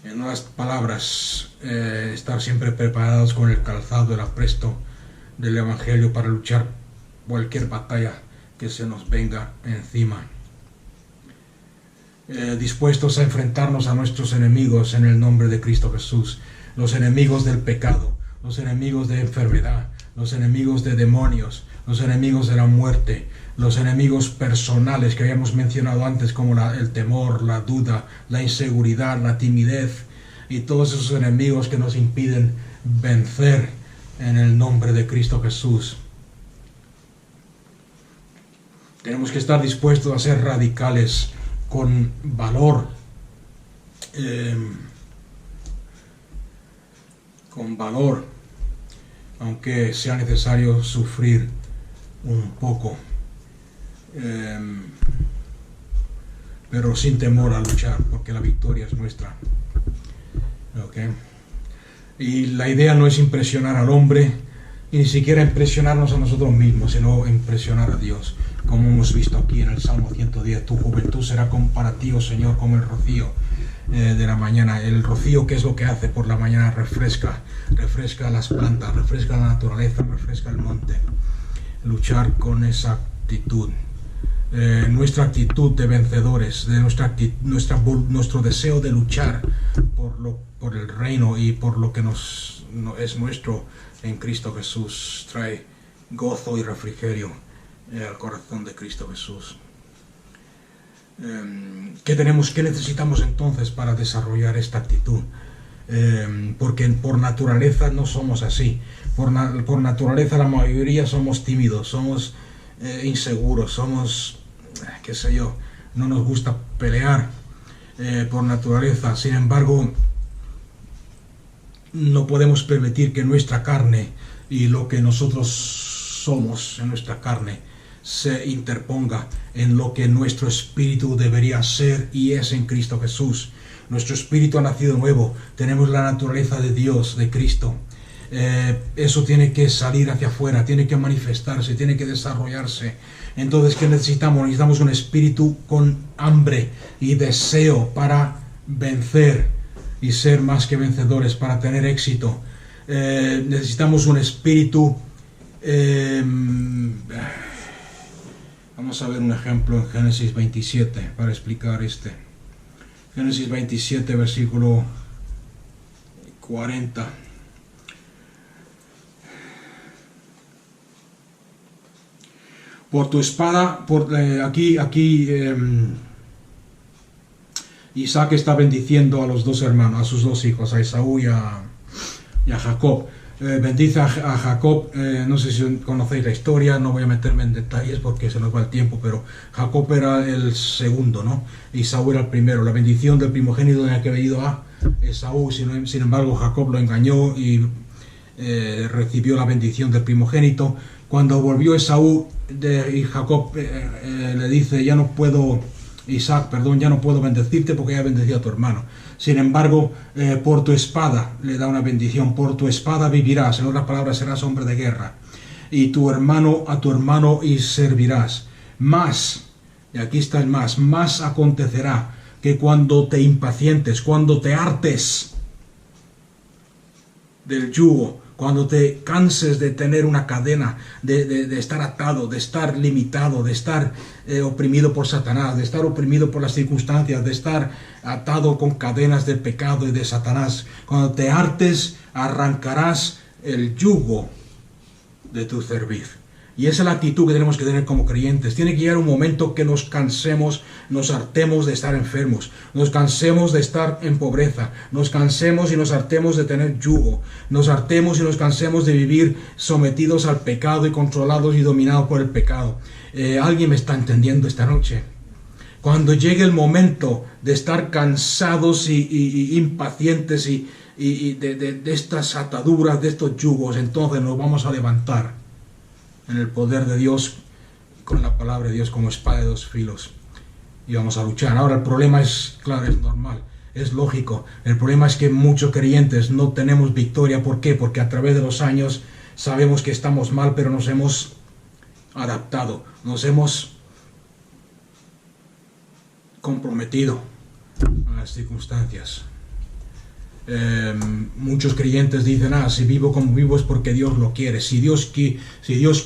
En otras palabras, estar siempre preparados con el calzado, el apresto del Evangelio para luchar cualquier batalla que se nos venga encima. Dispuestos a enfrentarnos a nuestros enemigos en el nombre de Cristo Jesús, los enemigos del pecado, los enemigos de enfermedad, los enemigos de demonios, los enemigos de la muerte, los enemigos personales que habíamos mencionado antes, como el temor, la duda, la inseguridad, la timidez y todos esos enemigos que nos impiden vencer en el nombre de Cristo Jesús. Tenemos que estar dispuestos a ser radicales con valor, aunque sea necesario sufrir un poco, pero sin temor a luchar, porque la victoria es nuestra. ¿Okay? Y la idea no es impresionar al hombre, y ni siquiera impresionarnos a nosotros mismos, sino impresionar a Dios, como hemos visto aquí en el Salmo 110. Tu juventud será para ti, oh Señor, como el rocío de la mañana. El rocío, ¿qué es lo que hace por la mañana? Refresca las plantas, refresca la naturaleza, refresca el monte. Luchar con esa actitud, nuestra actitud de vencedores, de nuestro deseo de luchar por el reino y por lo que es nuestro en Cristo Jesús, trae gozo y refrigerio al corazón de Cristo Jesús. ¿Qué necesitamos entonces para desarrollar esta actitud? Porque por naturaleza no somos así. Por naturaleza la mayoría somos tímidos, somos inseguros, somos, qué sé yo, no nos gusta pelear por naturaleza. Sin embargo, no podemos permitir que nuestra carne y lo que nosotros somos en nuestra carne se interponga en lo que nuestro espíritu debería ser y es en Cristo Jesús. Nuestro espíritu ha nacido nuevo, tenemos la naturaleza de Dios, de Cristo. Eso tiene que salir hacia afuera, tiene que manifestarse, tiene que desarrollarse. Entonces, ¿qué necesitamos? Necesitamos un espíritu con hambre y deseo para vencer y ser más que vencedores, para tener éxito. Necesitamos un espíritu. Vamos a ver un ejemplo en Génesis 27 para explicar Génesis 27, versículo 40. Por tu espada, aquí Isaac está bendiciendo a los dos hermanos, a sus dos hijos, a Esaú y a Jacob. Bendice a Jacob, no sé si conocéis la historia, no voy a meterme en detalles porque se nos va el tiempo, pero Jacob era el segundo, ¿no? Esaú era el primero. La bendición del primogénito tenía que haber ido a Esaú, sin embargo Jacob lo engañó y recibió la bendición del primogénito. Cuando volvió Esaú y Jacob le dice, Isaac, ya no puedo bendecirte porque ya he bendecido a tu hermano. Sin embargo, por tu espada le da una bendición, por tu espada vivirás, en otras palabras serás hombre de guerra, y a tu hermano y servirás. Más, y aquí está el más acontecerá que cuando te impacientes, cuando te hartes del yugo, cuando te canses de tener una cadena, de estar atado, de estar limitado, de estar oprimido por Satanás, de estar oprimido por las circunstancias, de estar atado con cadenas del pecado y de Satanás. Cuando te hartes, arrancarás el yugo de tu servir. Y esa es la actitud que tenemos que tener como creyentes. Tiene que llegar un momento que nos cansemos, nos hartemos de estar enfermos, nos cansemos de estar en pobreza, nos cansemos y nos hartemos de tener yugo, nos hartemos y nos cansemos de vivir sometidos al pecado y controlados y dominados por el pecado. ¿Alguien me está entendiendo esta noche? Cuando llegue el momento de estar cansados y impacientes y de estas ataduras, de estos yugos, entonces nos vamos a levantar en el poder de Dios, con la palabra de Dios como espada de dos filos, y vamos a luchar. Ahora el problema es, claro, es normal, es lógico. El problema es que muchos creyentes no tenemos victoria. ¿Por qué? Porque a través de los años sabemos que estamos mal, pero nos hemos adaptado, nos hemos comprometido a las circunstancias. Muchos creyentes dicen, si vivo como vivo es porque Dios lo quiere. Si Dios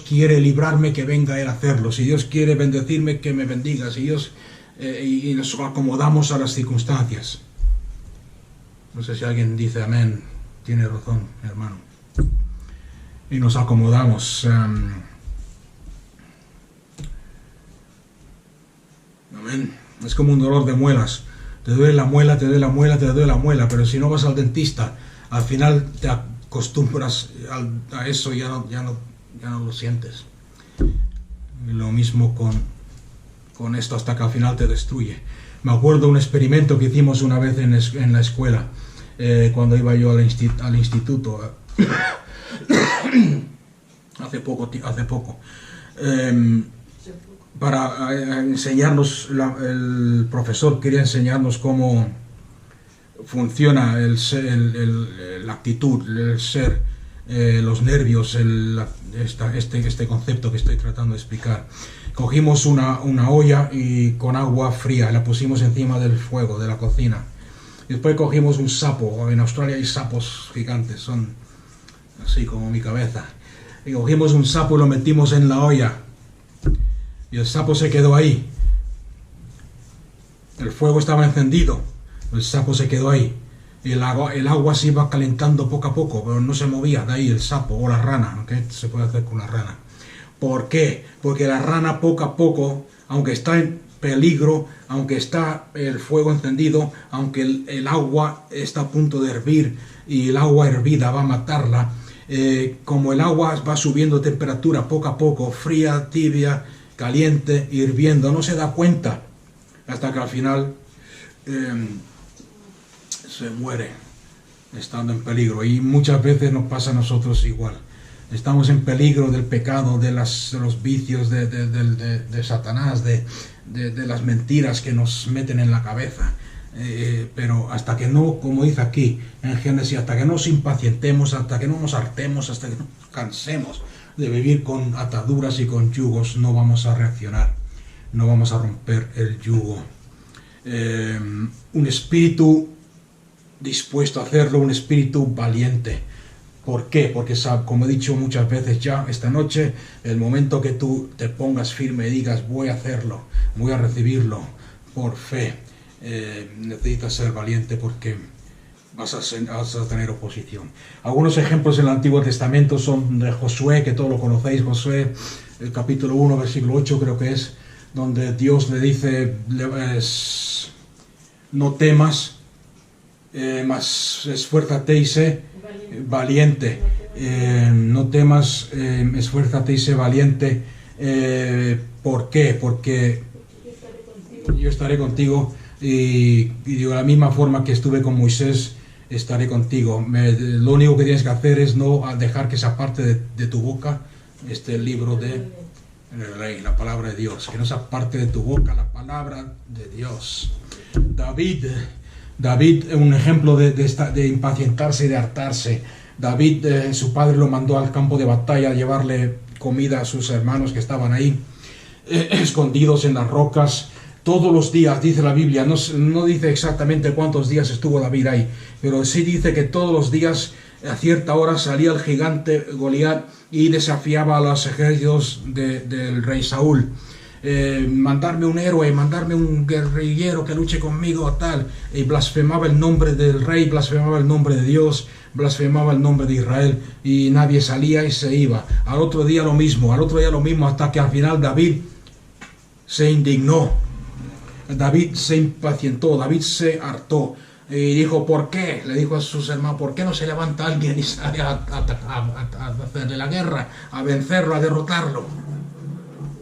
quiere librarme, que venga Él a hacerlo. Si Dios quiere bendecirme, que me bendiga. Si Dios, y nos acomodamos a las circunstancias. No sé si alguien dice amén. Tiene razón, hermano. Y nos acomodamos. Amén. Es como un dolor de muelas. Te duele la muela, te duele la muela, te duele la muela, pero si no vas al dentista, al final te acostumbras a eso y ya no lo sientes. Y lo mismo con esto, hasta que al final te destruye. Me acuerdo un experimento que hicimos una vez en la escuela, cuando iba yo al instituto, hace poco. Para enseñarnos, el profesor quería enseñarnos cómo funciona la actitud, el ser, los nervios, este concepto que estoy tratando de explicar. Cogimos una olla y con agua fría la pusimos encima del fuego de la cocina. Después cogimos un sapo. En Australia hay sapos gigantes, son así como mi cabeza. Y cogimos un sapo y lo metimos en la olla. Y el sapo se quedó ahí. El fuego estaba encendido. El sapo se quedó ahí. Y el agua se iba calentando poco a poco, pero no se movía de ahí el sapo o la rana. ¿Qué se puede hacer con la rana? ¿Por qué? Porque la rana poco a poco, aunque está en peligro, aunque está el fuego encendido, aunque el agua está a punto de hervir y el agua hervida va a matarla, como el agua va subiendo de temperatura poco a poco, fría, tibia, caliente, hirviendo, no se da cuenta hasta que al final se muere estando en peligro. Y muchas veces nos pasa a nosotros igual. Estamos en peligro del pecado, de los vicios de Satanás, de las mentiras que nos meten en la cabeza. Pero hasta que no, como dice aquí en Génesis, hasta que no nos impacientemos, hasta que no nos hartemos, hasta que no nos cansemos de vivir con ataduras y con yugos, no vamos a reaccionar, no vamos a romper el yugo. Un espíritu dispuesto a hacerlo, un espíritu valiente. ¿Por qué? Porque, como he dicho muchas veces ya esta noche, el momento que tú te pongas firme y digas voy a hacerlo, voy a recibirlo por fe, necesitas ser valiente porque vas a tener oposición. Algunos ejemplos en el Antiguo Testamento son de Josué, que todos lo conocéis. Josué, el capítulo 1, versículo 8 creo que es, donde Dios le dice, no temas, mas esfuérzate y sé valiente. No temas, esfuérzate y sé valiente. ¿Por qué? Porque yo estaré contigo y de la misma forma que estuve con Moisés, estaré contigo. Lo único que tienes que hacer es no dejar que esa parte de tu boca, el libro de Rey, la palabra de Dios, que no esa parte de tu boca, la palabra de Dios. David, un ejemplo de impacientarse y de hartarse. David, su padre lo mandó al campo de batalla a llevarle comida a sus hermanos que estaban ahí, escondidos en las rocas. Todos los días, dice la Biblia, no dice exactamente cuántos días estuvo David ahí, pero sí dice que todos los días, a cierta hora, salía el gigante Goliat y desafiaba a los ejércitos del rey Saúl. Mandarme un héroe, mandarme un guerrillero que luche conmigo, tal. Y blasfemaba el nombre del rey, blasfemaba el nombre de Dios, blasfemaba el nombre de Israel, y nadie salía y se iba. Al otro día lo mismo, hasta que al final David se indignó. David se impacientó, David se hartó y dijo, ¿por qué? Le dijo a sus hermanos, ¿por qué no se levanta alguien y sale a hacerle la guerra, a vencerlo, a derrotarlo?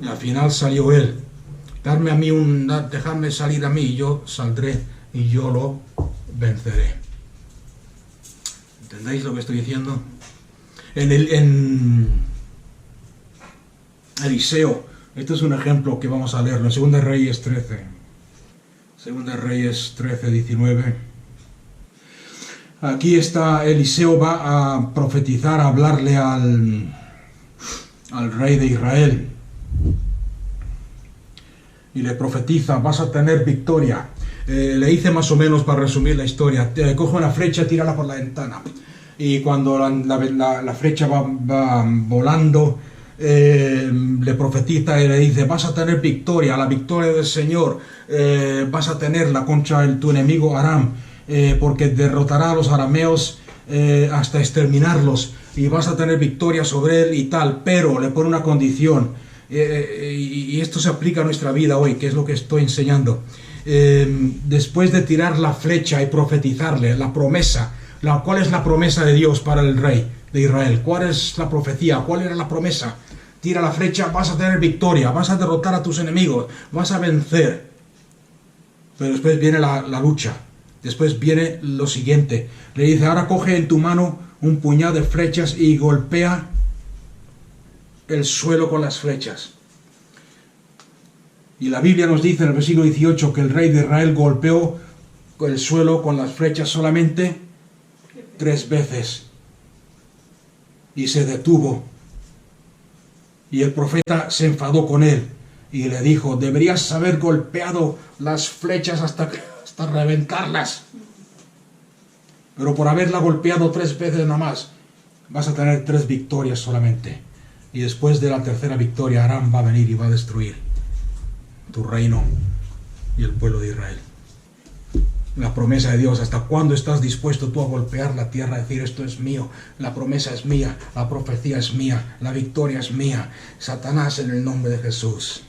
Y al final salió él. Dejadme salir a mí, y yo saldré y yo lo venceré. ¿Entendéis lo que estoy diciendo? En Eliseo, esto es un ejemplo que vamos a leerlo en 2 Reyes 13. Segunda Reyes 13:19. Aquí está Eliseo, va a profetizar, a hablarle al rey de Israel. Y le profetiza, vas a tener victoria. Le dice más o menos, para resumir la historia, coge una flecha, tírala por la ventana. Y cuando la flecha va volando, le profetiza y le dice, vas a tener victoria, la victoria del Señor, vas a tenerla contra tu enemigo Aram, porque derrotará a los arameos hasta exterminarlos, y vas a tener victoria sobre él y tal, pero le pone una condición, y esto se aplica a nuestra vida hoy, que es lo que estoy enseñando. Después de tirar la flecha y profetizarle la promesa, ¿cuál es la promesa de Dios para el rey de Israel? ¿Cuál es la profecía? ¿Cuál era la promesa? Tira la flecha, vas a tener victoria, vas a derrotar a tus enemigos, vas a vencer. Pero después viene la lucha, después viene lo siguiente. Le dice, ahora coge en tu mano un puñado de flechas y golpea el suelo con las flechas. Y la Biblia nos dice en el versículo 18 que el rey de Israel golpeó el suelo con las flechas solamente 3 veces. Y se detuvo. Y el profeta se enfadó con él y le dijo, deberías haber golpeado las flechas hasta reventarlas. Pero por haberla golpeado 3 veces nada más, vas a tener 3 victorias solamente. Y después de la tercera victoria, Aram va a venir y va a destruir tu reino y el pueblo de Israel. La promesa de Dios, ¿hasta cuándo estás dispuesto tú a golpear la tierra, a decir esto es mío, la promesa es mía, la profecía es mía, la victoria es mía? Satanás, en el nombre de Jesús,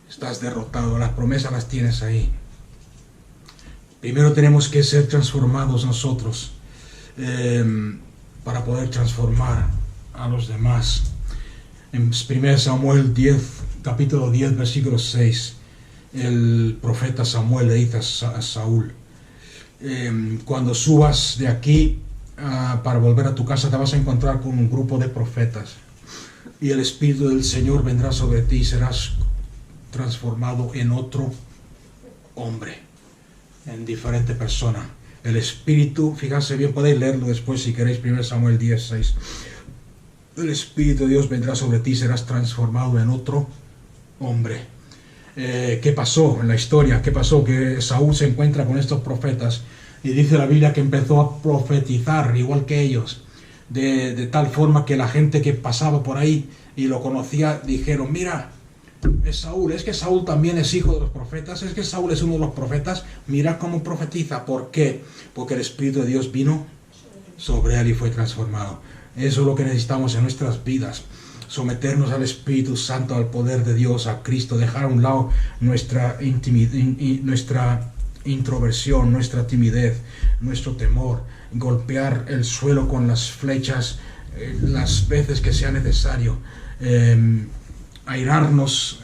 estás derrotado, las promesas las tienes ahí. Primero tenemos que ser transformados nosotros para poder transformar a los demás. En 1 Samuel 10, capítulo 10, versículo 6, el profeta Samuel le dice a Saúl, cuando subas de aquí para volver a tu casa, te vas a encontrar con un grupo de profetas, y el Espíritu del Señor vendrá sobre ti y serás transformado en otro hombre, en diferente persona. El Espíritu, fíjense bien, podéis leerlo después si queréis, 1 Samuel 10, 6. El Espíritu de Dios vendrá sobre ti y serás transformado en otro hombre. ¿Qué pasó en la historia? ¿Qué pasó? Que Saúl se encuentra con estos profetas y dice la Biblia que empezó a profetizar igual que ellos, de tal forma que la gente que pasaba por ahí y lo conocía dijeron, mira, es Saúl, es que Saúl también es hijo de los profetas, es que Saúl es uno de los profetas, mira cómo profetiza. ¿Por qué? Porque el Espíritu de Dios vino sobre él y fue transformado. Eso es lo que necesitamos en nuestras vidas. Someternos al Espíritu Santo, al poder de Dios, a Cristo, dejar a un lado nuestra introversión, nuestra timidez, nuestro temor, golpear el suelo con las flechas las veces que sea necesario, airarnos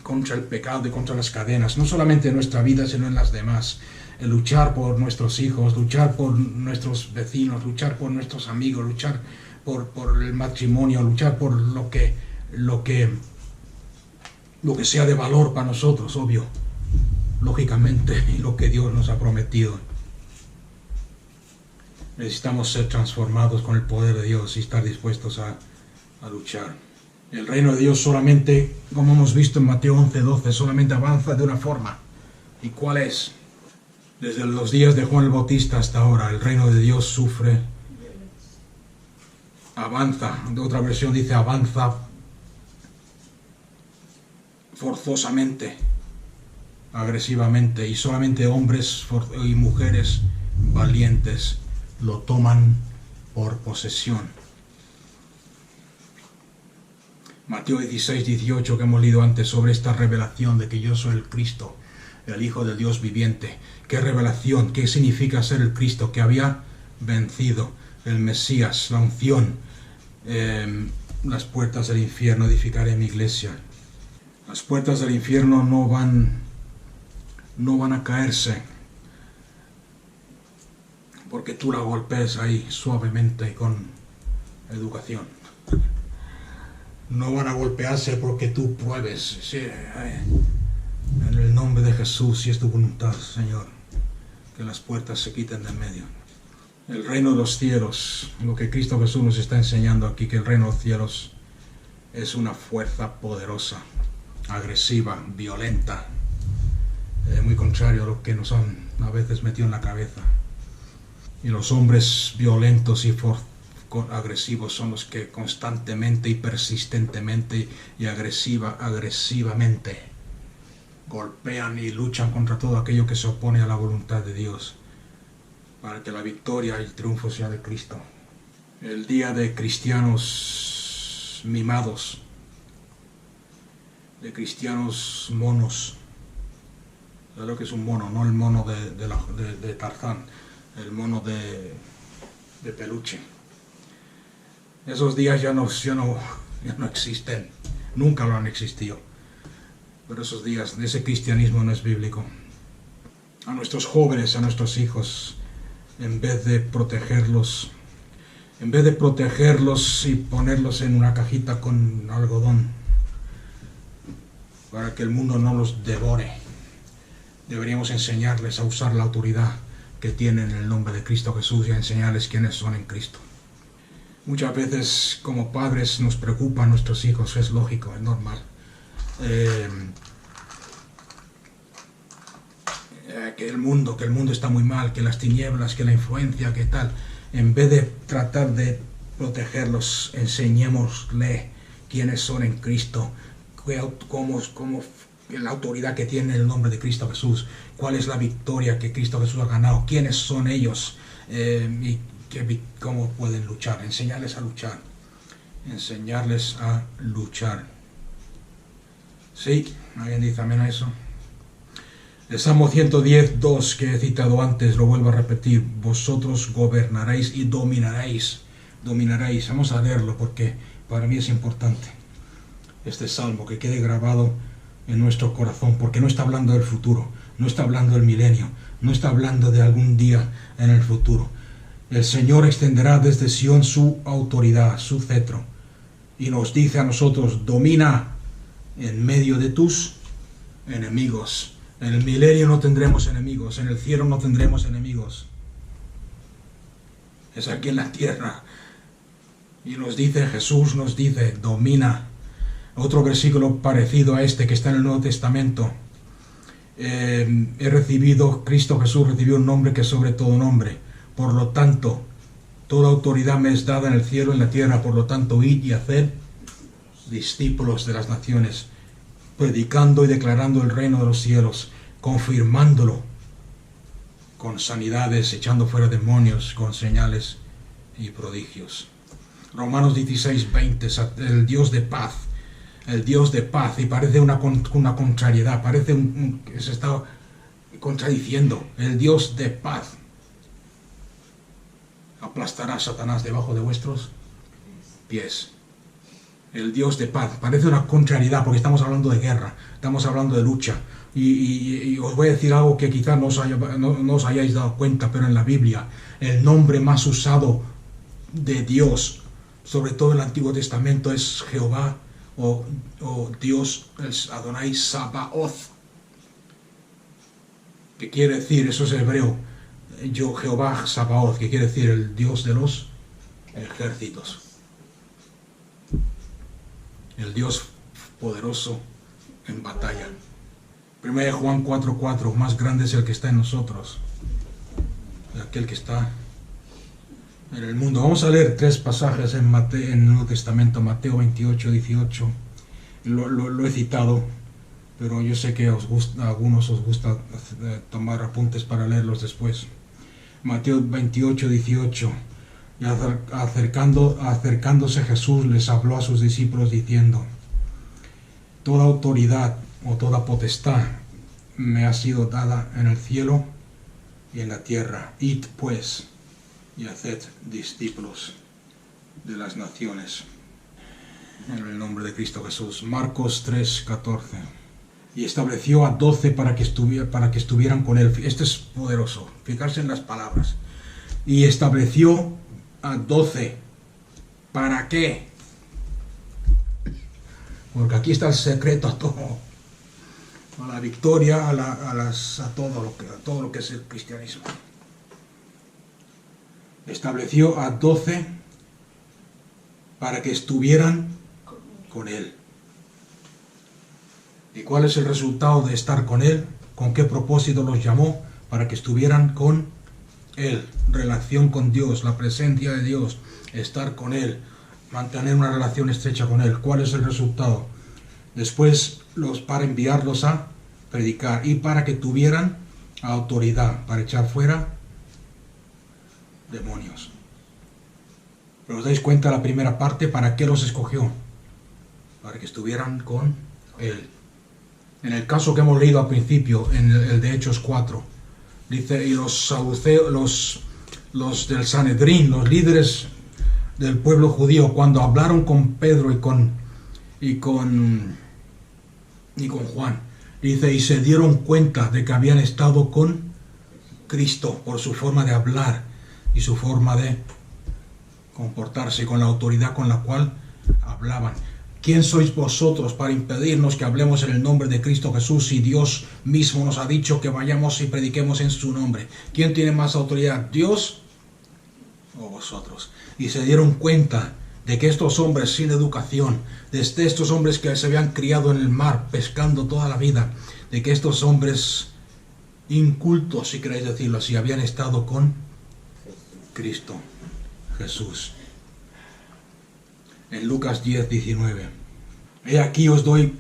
contra el pecado y contra las cadenas, no solamente en nuestra vida, sino en las demás. Luchar por nuestros hijos, luchar por nuestros vecinos, luchar por nuestros amigos, luchar por el matrimonio, luchar por lo que sea de valor para nosotros, obvio, lógicamente, y lo que Dios nos ha prometido. Necesitamos ser transformados con el poder de Dios y estar dispuestos a luchar. El reino de Dios solamente, como hemos visto en Mateo 11:12, solamente avanza de una forma. ¿Y cuál es? Desde los días de Juan el Bautista hasta ahora, el reino de Dios sufre, avanza. De otra versión dice avanza forzosamente, agresivamente, y solamente hombres y mujeres valientes lo toman por posesión. Mateo 16:18, que hemos leído antes, sobre esta revelación de que yo soy el Cristo, el Hijo del Dios viviente. ¿Qué revelación? ¿Qué significa ser el Cristo? Que había vencido, el Mesías, la unción. Las puertas del infierno edificaré mi iglesia. Las puertas del infierno no van a caerse porque tú la golpees ahí suavemente y con educación. No van a golpearse porque tú pruebes. Sí, en el nombre de Jesús, y es tu voluntad, Señor, que las puertas se quiten de en medio. El reino de los cielos, lo que Cristo Jesús nos está enseñando aquí, que el reino de los cielos es una fuerza poderosa, agresiva, violenta, muy contrario a lo que nos han a veces metido en la cabeza. Y los hombres violentos y agresivos son los que constantemente y persistentemente y agresivamente golpean y luchan contra todo aquello que se opone a la voluntad de Dios, para que la victoria y el triunfo sea de Cristo. El día de cristianos mimados, de cristianos monos. ¿Sabes lo que es un mono? No el mono de Tarzán, el mono de peluche. Esos días ya no existen, nunca lo han existido. Pero esos días, ese cristianismo no es bíblico. A nuestros jóvenes, a nuestros hijos, en vez de protegerlos y ponerlos en una cajita con algodón para que el mundo no los devore, deberíamos enseñarles a usar la autoridad que tienen en el nombre de Cristo Jesús y a enseñarles quiénes son en Cristo. Muchas veces como padres nos preocupan nuestros hijos, es lógico, es normal. Que el mundo está muy mal, que las tinieblas, que la influencia, que tal. En vez de tratar de protegerlos, enseñémosle quiénes son en Cristo, cómo la autoridad que tiene el nombre de Cristo Jesús, cuál es la victoria que Cristo Jesús ha ganado, quiénes son ellos y cómo pueden luchar. Enseñarles a luchar. Sí, alguien dice amén a eso. El Salmo 110, 2 que he citado antes, lo vuelvo a repetir: vosotros gobernaréis y dominaréis. Vamos a leerlo porque para mí es importante este salmo, que quede grabado en nuestro corazón, porque no está hablando del futuro, no está hablando del milenio, no está hablando de algún día en el futuro. El Señor extenderá desde Sión su autoridad, su cetro, y nos dice a nosotros: domina en medio de tus enemigos. En el milenio no tendremos enemigos, en el cielo no tendremos enemigos. Es aquí en la tierra. Y Jesús nos dice, domina. Otro versículo parecido a este que está en el Nuevo Testamento. Cristo Jesús recibió un nombre que es sobre todo nombre. Por lo tanto, toda autoridad me es dada en el cielo y en la tierra. Por lo tanto, id y haced discípulos de las naciones, predicando y declarando el reino de los cielos, confirmándolo con sanidades, echando fuera demonios, con señales y prodigios. Romanos 16, 20, el Dios de paz, y parece una contrariedad, parece que se está contradiciendo. El Dios de paz aplastará a Satanás debajo de vuestros pies. El Dios de paz, parece una contrariedad porque estamos hablando de guerra, estamos hablando de lucha. Y os voy a decir algo que quizás no os hayáis dado cuenta, pero en la Biblia el nombre más usado de Dios, sobre todo en el Antiguo Testamento, es Jehová o Dios, es Adonai Sabaoth, que quiere decir, eso es hebreo, Jehová Sabaoth, que quiere decir el Dios de los ejércitos, el Dios poderoso en batalla. 1 Juan 4:4, más grande es el que está en nosotros que aquel que está en el mundo. Vamos a leer 3 pasajes en el Nuevo Testamento. Mateo 28, 18. Lo he citado, pero yo sé que a algunos os gusta tomar apuntes para leerlos después. Mateo 28, 18. Y acercándose Jesús les habló a sus discípulos diciendo: toda autoridad o toda potestad me ha sido dada en el cielo y en la tierra. Id pues y haced discípulos de las naciones en el nombre de Cristo Jesús. Marcos 3:14. Y estableció a 12 para que estuvieran con él. Esto es poderoso, fijarse en las palabras. Y estableció a 12. ¿Para qué? Porque aquí está el secreto a todo. a la victoria, a todo lo que es el cristianismo. Estableció a 12 para que estuvieran con Él. ¿Y cuál es el resultado de estar con Él? ¿Con qué propósito los llamó? Para que estuvieran con Él. Relación con Dios, la presencia de Dios, estar con Él, mantener una relación estrecha con Él. ¿Cuál es el resultado? Después para enviarlos a predicar y para que tuvieran autoridad para echar fuera demonios. Pero os dais cuenta la primera parte, ¿para qué los escogió? Para que estuvieran con Él. En el caso que hemos leído al principio, en el de Hechos 4, dice, y los saduceos, los del Sanedrín, los líderes del pueblo judío, cuando hablaron con Pedro y con Juan, dice, y se dieron cuenta de que habían estado con Cristo por su forma de hablar y su forma de comportarse, con la autoridad con la cual hablaban. ¿Quién sois vosotros para impedirnos que hablemos en el nombre de Cristo Jesús si Dios mismo nos ha dicho que vayamos y prediquemos en su nombre? ¿Quién tiene más autoridad, Dios o vosotros? Y se dieron cuenta de que estos hombres sin educación, de estos hombres que se habían criado en el mar pescando toda la vida, de que estos hombres incultos, si queréis decirlo así, habían estado con Cristo Jesús. En Lucas 10:19, he aquí os doy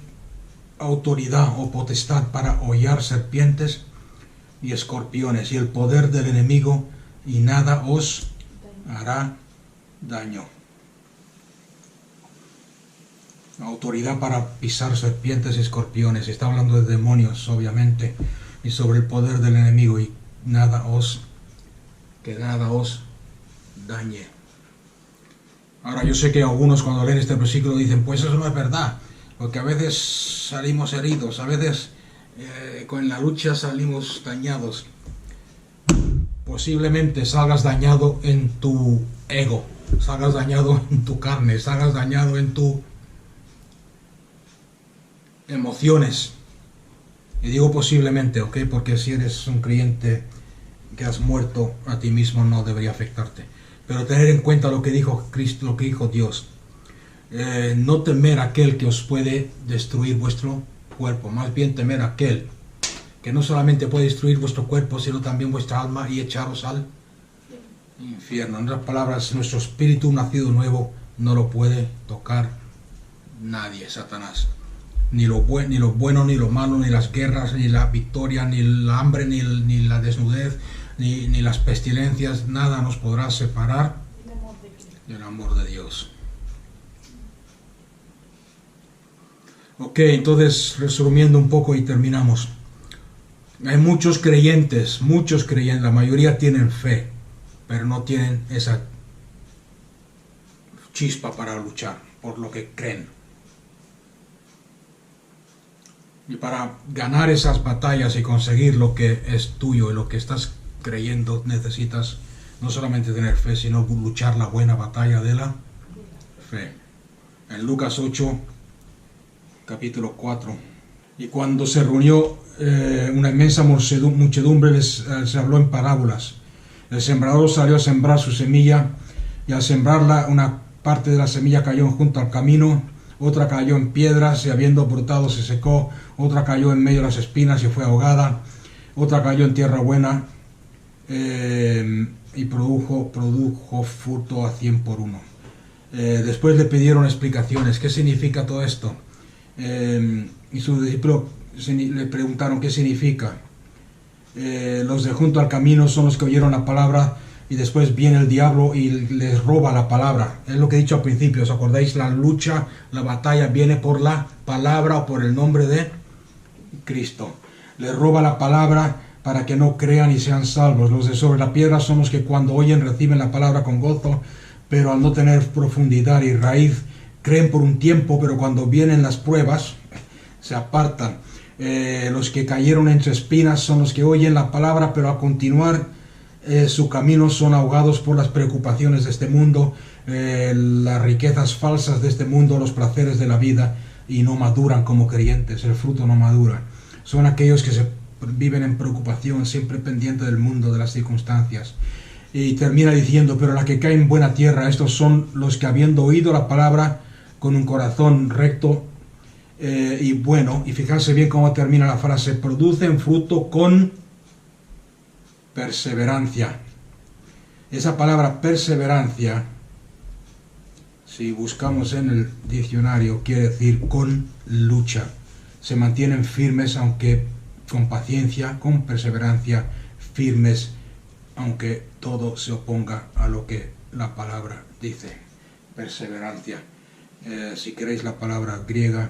autoridad o potestad para hollar serpientes y escorpiones y el poder del enemigo, y nada os hará daño. Autoridad para pisar serpientes y escorpiones. Está hablando de demonios, obviamente, y sobre el poder del enemigo, y que nada os dañe. Ahora, yo sé que algunos cuando leen este versículo dicen, pues eso no es verdad, porque a veces salimos heridos, a veces con la lucha salimos dañados. Posiblemente salgas dañado en tu ego, salgas dañado en tu carne, salgas dañado en tus emociones. Y digo posiblemente, ¿ok? Porque si eres un creyente que has muerto a ti mismo, no debería afectarte. Pero tener en cuenta lo que dijo Cristo, lo que dijo Dios. No temer a aquel que os puede destruir vuestro cuerpo, más bien temer a aquel que no solamente puede destruir vuestro cuerpo, sino también vuestra alma y echaros al infierno. En otras palabras, nuestro espíritu nacido nuevo no lo puede tocar nadie, Satanás. Ni lo bueno, ni lo malo, ni las guerras, ni la victoria, ni la hambre, ni la desnudez, ni las pestilencias, nada nos podrá separar del amor de Dios. Ok, entonces resumiendo un poco y terminamos. Hay muchos creyentes, la mayoría tienen fe, pero no tienen esa chispa para luchar por lo que creen. Y para ganar esas batallas y conseguir lo que es tuyo y lo que estás creyendo, necesitas no solamente tener fe, sino luchar la buena batalla de la fe. En Lucas 8, capítulo 4. Y cuando se reunió una inmensa muchedumbre, se habló en parábolas. El sembrador salió a sembrar su semilla, y al sembrarla, una parte de la semilla cayó junto al camino, otra cayó en piedras y habiendo brotado se secó, otra cayó en medio de las espinas y fue ahogada, otra cayó en tierra buena y produjo fruto a 100 por uno. Después le pidieron explicaciones, ¿qué significa todo esto? Y sus discípulos le preguntaron qué significa. Los de junto al camino son los que oyeron la palabra y después viene el diablo y les roba la palabra. Es lo que he dicho al principio, ¿os acordáis? La lucha, la batalla viene por la palabra o por el nombre de Cristo. Les roba la palabra para que no crean y sean salvos. Los de sobre la piedra son los que cuando oyen reciben la palabra con gozo, pero al no tener profundidad y raíz, creen por un tiempo, pero cuando vienen las pruebas, se apartan. Los que cayeron entre espinas son los que oyen la palabra, pero al continuar su camino son ahogados por las preocupaciones de este mundo, las riquezas falsas de este mundo, los placeres de la vida, y no maduran como creyentes, el fruto no madura. son aquellos que viven en preocupación, siempre pendiente del mundo, de las circunstancias. Y termina diciendo, pero la que cae en buena tierra, estos son los que habiendo oído la palabra con un corazón recto y bueno, y fijarse bien cómo termina la frase, producen fruto con perseverancia. Esa palabra perseverancia, si buscamos en el diccionario, quiere decir con lucha. Se mantienen firmes, aunque con paciencia, con perseverancia, firmes, aunque todo se oponga a lo que la palabra dice. Perseverancia. Si queréis la palabra griega,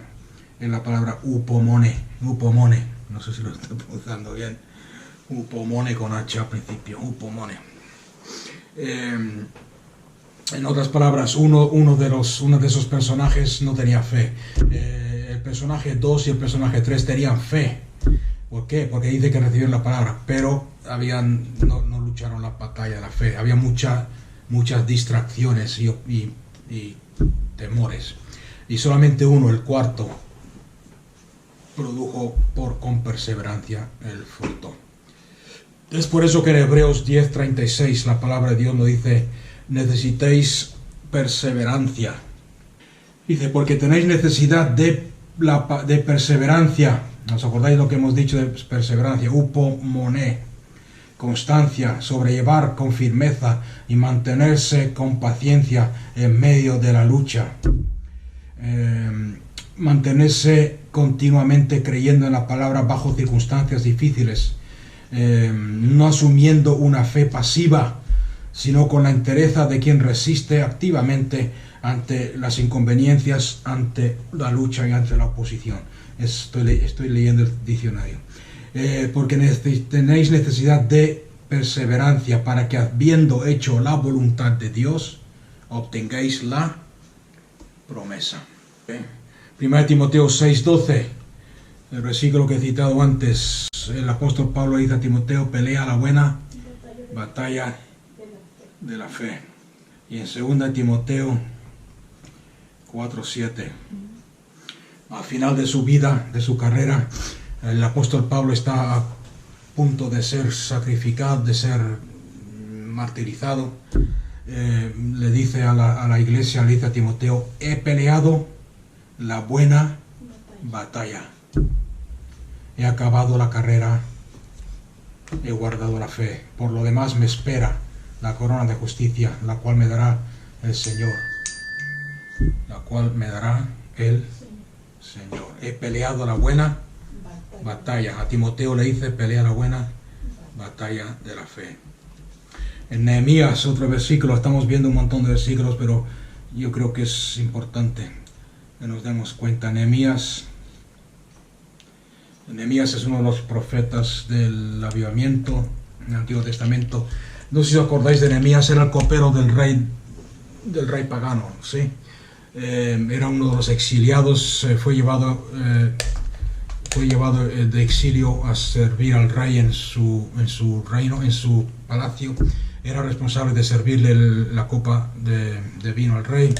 es la palabra upomone. Upomone. No sé si lo estoy pronunciando bien. Upomone con H al principio. Upomone. En otras palabras, uno de esos personajes no tenía fe. El personaje 2 y el personaje 3 tenían fe. ¿Por qué? Porque dice que recibieron la palabra, pero no lucharon la batalla de la fe. Había muchas distracciones y temores. Y solamente uno, el cuarto, produjo con perseverancia el fruto. Es por eso que en Hebreos 10:36 la palabra de Dios nos dice, necesitáis perseverancia. Dice, porque tenéis necesidad de perseverancia. ¿Os acordáis lo que hemos dicho de perseverancia? Upomone, constancia, sobrellevar con firmeza y mantenerse con paciencia en medio de la lucha. Mantenerse continuamente creyendo en la palabra bajo circunstancias difíciles. No asumiendo una fe pasiva, sino con la entereza de quien resiste activamente ante las inconveniencias, ante la lucha y ante la oposición. Estoy leyendo el diccionario. Porque tenéis necesidad de perseverancia para que, habiendo hecho la voluntad de Dios, obtengáis la promesa. 1 Timoteo 6:12, el versículo que he citado antes. El apóstol Pablo dice a Timoteo, pelea la buena batalla de la fe. Y en 2 Timoteo 4:7, al final de su vida, de su carrera, el apóstol Pablo está a punto de ser sacrificado, de ser martirizado. Le dice a la iglesia, le dice a Timoteo, he peleado la buena batalla. He acabado la carrera, he guardado la fe. Por lo demás me espera la corona de justicia, la cual me dará el Señor. La cual me dará el Señor. He peleado la buena batalla. A Timoteo le dice, pelea la buena batalla de la fe. En Nehemías, otro versículo, estamos viendo un montón de versículos, pero yo creo que es importante que nos demos cuenta. Nehemías es uno de los profetas del avivamiento en el Antiguo Testamento. No sé si os acordáis de Nehemías, era el copero del rey pagano, ¿sí? Era uno de los exiliados, fue llevado de exilio a servir al rey en su reino, en su palacio. Era responsable de servirle la copa de vino al rey.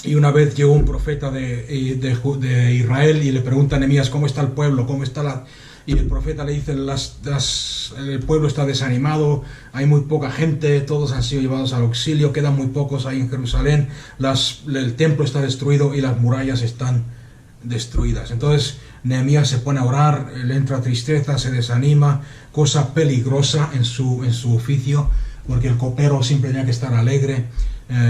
Y una vez llegó un profeta de Israel y le pregunta a Nehemías, ¿cómo está el pueblo? ¿Cómo está Y el profeta le dice, el pueblo está desanimado, hay muy poca gente, todos han sido llevados al exilio, quedan muy pocos ahí en Jerusalén, el templo está destruido y las murallas están destruidas. Entonces Nehemías se pone a orar, le entra tristeza, se desanima, cosa peligrosa en su oficio, porque el copero siempre tenía que estar alegre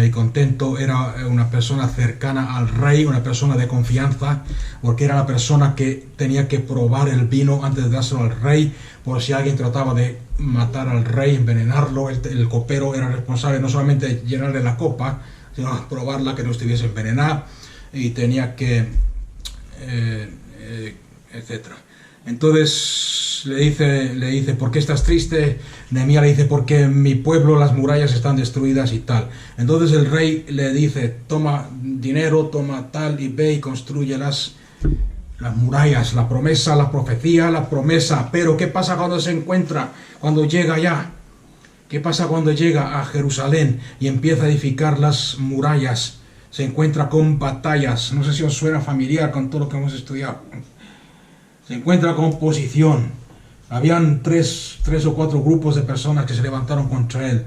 y contento. Era una persona cercana al rey, una persona de confianza, porque era la persona que tenía que probar el vino antes de dárselo al rey, por si alguien trataba de matar al rey, envenenarlo. El copero era responsable no solamente de llenarle la copa, sino de probarla, que no estuviese envenenada, y tenía que etcétera. Entonces le dice, ¿por qué estás triste? Nehemías le dice, porque mi pueblo, las murallas están destruidas y tal. Entonces el rey le dice, toma dinero, toma tal y ve y construye las murallas, la promesa, la profecía, la promesa. Pero ¿qué pasa cuando llega allá? ¿Qué pasa cuando llega a Jerusalén y empieza a edificar las murallas? se encuentra con batallas. No sé si os suena familiar con todo lo que hemos estudiado. Se encuentra con oposición. Habían tres o cuatro grupos de personas que se levantaron contra él.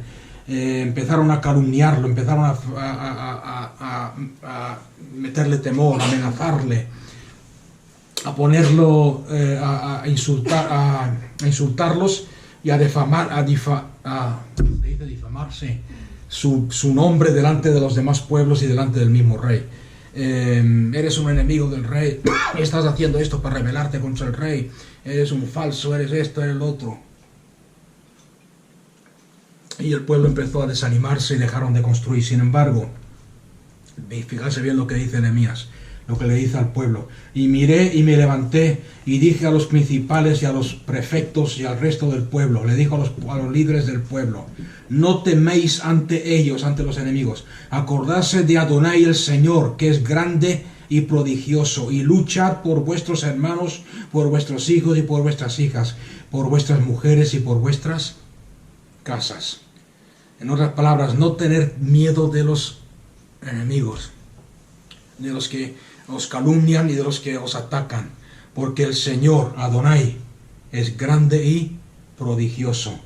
Empezaron a calumniarlo, empezaron a meterle temor, a amenazarle, a ponerlo, a insultarlos y a difamarse su nombre delante de los demás pueblos y delante del mismo rey. Eres un enemigo del rey, estás haciendo esto para rebelarte contra el rey, eres un falso, eres esto, eres el otro. Y el pueblo empezó a desanimarse y dejaron de construir. Sin embargo, fíjate bien lo que dice Nehemías, lo que le dice al pueblo. Y miré y me levanté y dije a los principales y a los prefectos y al resto del pueblo, le dijo a los líderes del pueblo: no teméis ante ellos, ante los enemigos. Acordarse de Adonai el Señor, que es grande y prodigioso, y luchad por vuestros hermanos, por vuestros hijos y por vuestras hijas, por vuestras mujeres y por vuestras casas. En otras palabras, no tener miedo de los enemigos, de los que os calumnian y de los que os atacan, porque el Señor Adonai es grande y prodigioso.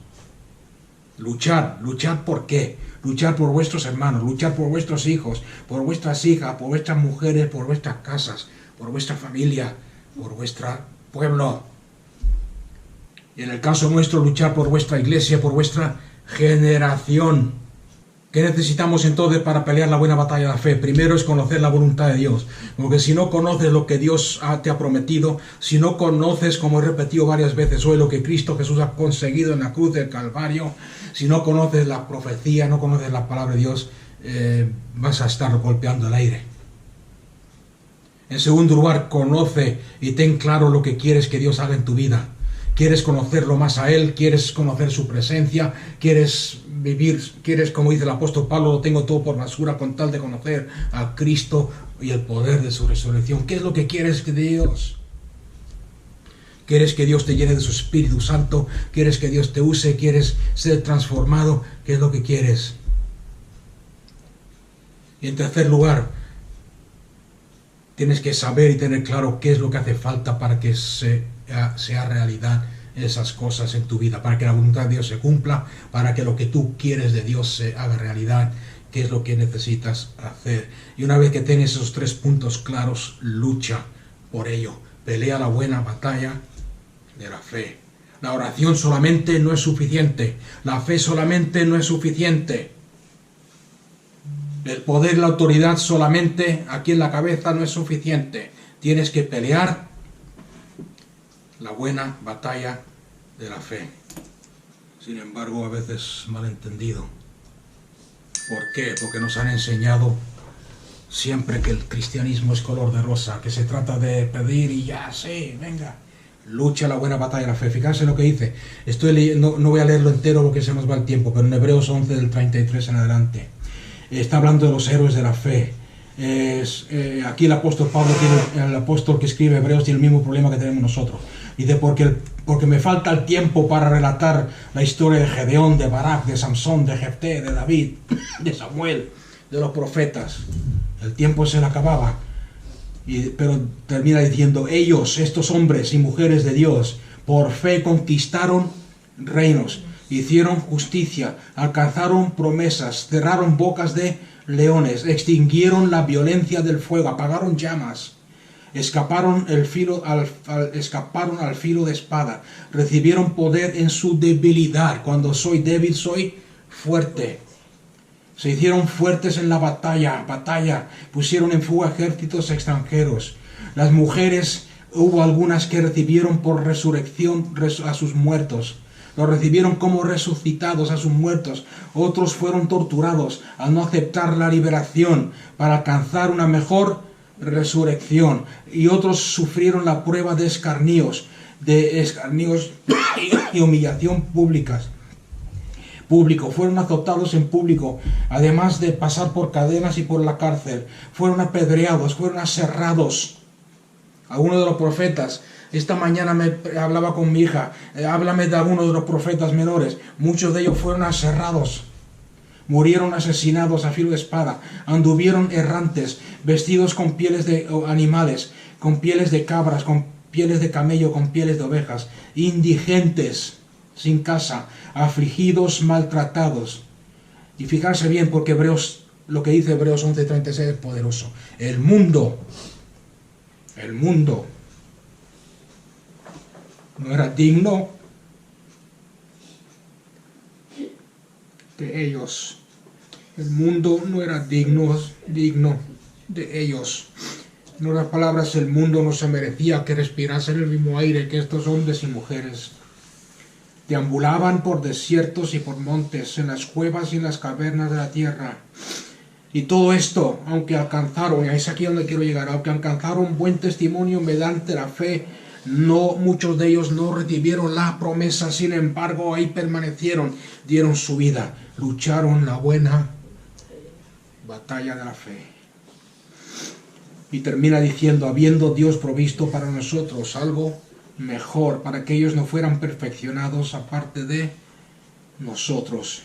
Luchad ¿por qué? Luchad por vuestros hermanos, luchad por vuestros hijos, por vuestras hijas, por vuestras mujeres, por vuestras casas, por vuestra familia, por vuestro pueblo. Y en el caso nuestro, luchar por vuestra iglesia, por vuestra generación. ¿Qué necesitamos entonces para pelear la buena batalla de la fe? Primero es conocer la voluntad de Dios. Porque si no conoces lo que Dios te ha prometido, si no conoces, como he repetido varias veces hoy, lo que Cristo Jesús ha conseguido en la cruz del Calvario, si no conoces la profecía, no conoces la palabra de Dios, vas a estar golpeando el aire. En segundo lugar, conoce y ten claro lo que quieres que Dios haga en tu vida. ¿Quieres conocerlo más a Él? ¿Quieres conocer su presencia? ¿Quieres vivir? ¿Quieres, como dice el apóstol Pablo, lo tengo todo por basura con tal de conocer a Cristo y el poder de su resurrección? ¿Qué es lo que quieres de Dios? ¿Quieres que Dios te llene de su Espíritu Santo? ¿Quieres que Dios te use? ¿Quieres ser transformado? ¿Qué es lo que quieres? Y en tercer lugar, tienes que saber y tener claro qué es lo que hace falta para que sea realidad esas cosas en tu vida, para que la voluntad de Dios se cumpla, para que lo que tú quieres de Dios se haga realidad, qué es lo que necesitas hacer. Y una vez que tienes esos 3 puntos claros, lucha por ello, pelea la buena batalla de la fe. La oración solamente no es suficiente, la fe solamente no es suficiente. El poder y la autoridad solamente aquí en la cabeza no es suficiente. Tienes que pelear la buena batalla de la fe. Sin embargo, a veces malentendido. ¿Por qué? Porque nos han enseñado siempre que el cristianismo es color de rosa, que se trata de pedir y ya, sí, venga. Lucha la buena batalla de la fe. Fíjense lo que dice. No voy a leerlo entero porque se nos va el tiempo, pero en Hebreos 11 del 33 en adelante. Está hablando de los héroes de la fe. Aquí el apóstol Pablo, el apóstol que escribe Hebreos, tiene el mismo problema que tenemos nosotros. Dice, porque me falta el tiempo para relatar la historia de Gedeón, de Barak, de Samson, de Jefté, de David, de Samuel, de los profetas. El tiempo se le acababa. Pero termina diciendo, ellos, estos hombres y mujeres de Dios, por fe conquistaron reinos, hicieron justicia, alcanzaron promesas, cerraron bocas de leones, extinguieron la violencia del fuego, apagaron llamas, escaparon al filo de espada, recibieron poder en su debilidad. Cuando soy débil, soy fuerte. Se hicieron fuertes en la batalla, pusieron en fuga ejércitos extranjeros. Las mujeres, hubo algunas que recibieron por resurrección a sus muertos. Los recibieron como resucitados a sus muertos. Otros fueron torturados al no aceptar la liberación para alcanzar una mejor resurrección. Y otros sufrieron la prueba de escarnios y humillación públicas. Fueron azotados en público, además de pasar por cadenas y por la cárcel. Fueron apedreados, fueron aserrados. Algunos de los profetas, esta mañana me hablaba con mi hija, háblame de algunos de los profetas menores. Muchos de ellos fueron aserrados. murieron asesinados a filo de espada, anduvieron errantes, vestidos con pieles de animales, con pieles de cabras, con pieles de camello, con pieles de ovejas, indigentes, sin casa, afligidos, maltratados. Y fijarse bien, porque lo que dice Hebreos 11:36 es poderoso. El mundo no era digno de ellos. El mundo no era digno de ellos. En otras palabras, el mundo no se merecía que respirasen el mismo aire que estos hombres y mujeres. Deambulaban por desiertos y por montes, en las cuevas y en las cavernas de la tierra. Y todo esto, aunque alcanzaron, y es aquí donde quiero llegar, aunque alcanzaron buen testimonio mediante la fe, muchos de ellos no recibieron la promesa. Sin embargo, ahí permanecieron, dieron su vida, lucharon la buena batalla de la fe. Y termina diciendo, habiendo Dios provisto para nosotros algo mejor, para que ellos no fueran perfeccionados aparte de nosotros.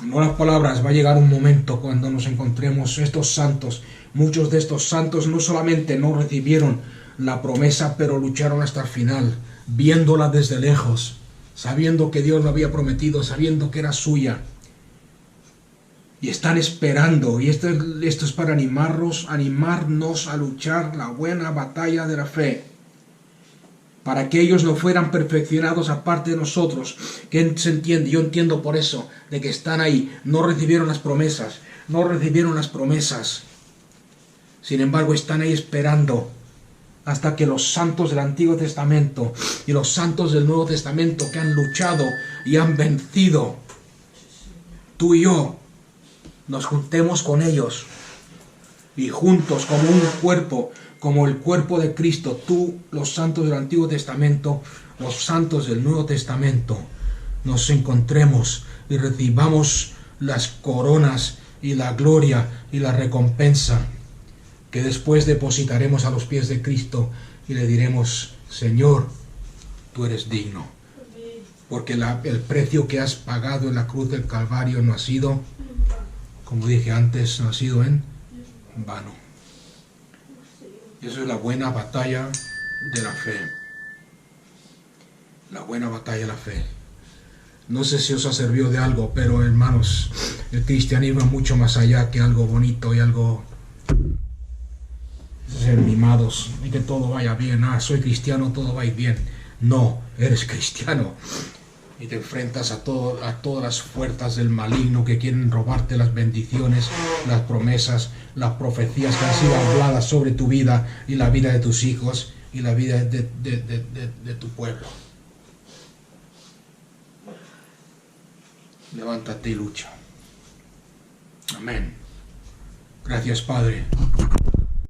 En otras palabras, va a llegar un momento cuando nos encontremos estos santos. Muchos de estos santos no solamente no recibieron la promesa, pero lucharon hasta el final, viéndola desde lejos, sabiendo que Dios lo había prometido, sabiendo que era suya. Y están esperando, y esto es para animarnos a luchar la buena batalla de la fe, para que ellos no fueran perfeccionados aparte de nosotros. Que se entiende, yo entiendo por eso, de que están ahí, no recibieron las promesas, sin embargo están ahí esperando hasta que los santos del Antiguo Testamento y los santos del Nuevo Testamento que han luchado y han vencido, tú y yo, nos juntemos con ellos y juntos como un cuerpo, como el cuerpo de Cristo, tú, los santos del Antiguo Testamento, los santos del Nuevo Testamento, nos encontremos y recibamos las coronas y la gloria y la recompensa que después depositaremos a los pies de Cristo y le diremos, Señor, tú eres digno, porque el precio que has pagado en la cruz del Calvario no ha sido, como dije antes, no ha sido en vano. Eso es la buena batalla de la fe. La buena batalla de la fe. No sé si os ha servido de algo, pero hermanos, el cristianismo es mucho más allá que algo bonito y algo ser mimados y que todo vaya bien. Soy cristiano, todo va a ir bien. No, eres cristiano y te enfrentas a todas las fuerzas del maligno que quieren robarte las bendiciones, las promesas, las profecías que han sido habladas sobre tu vida y la vida de tus hijos y la vida de tu pueblo. Levántate y lucha. Amén. Gracias, Padre.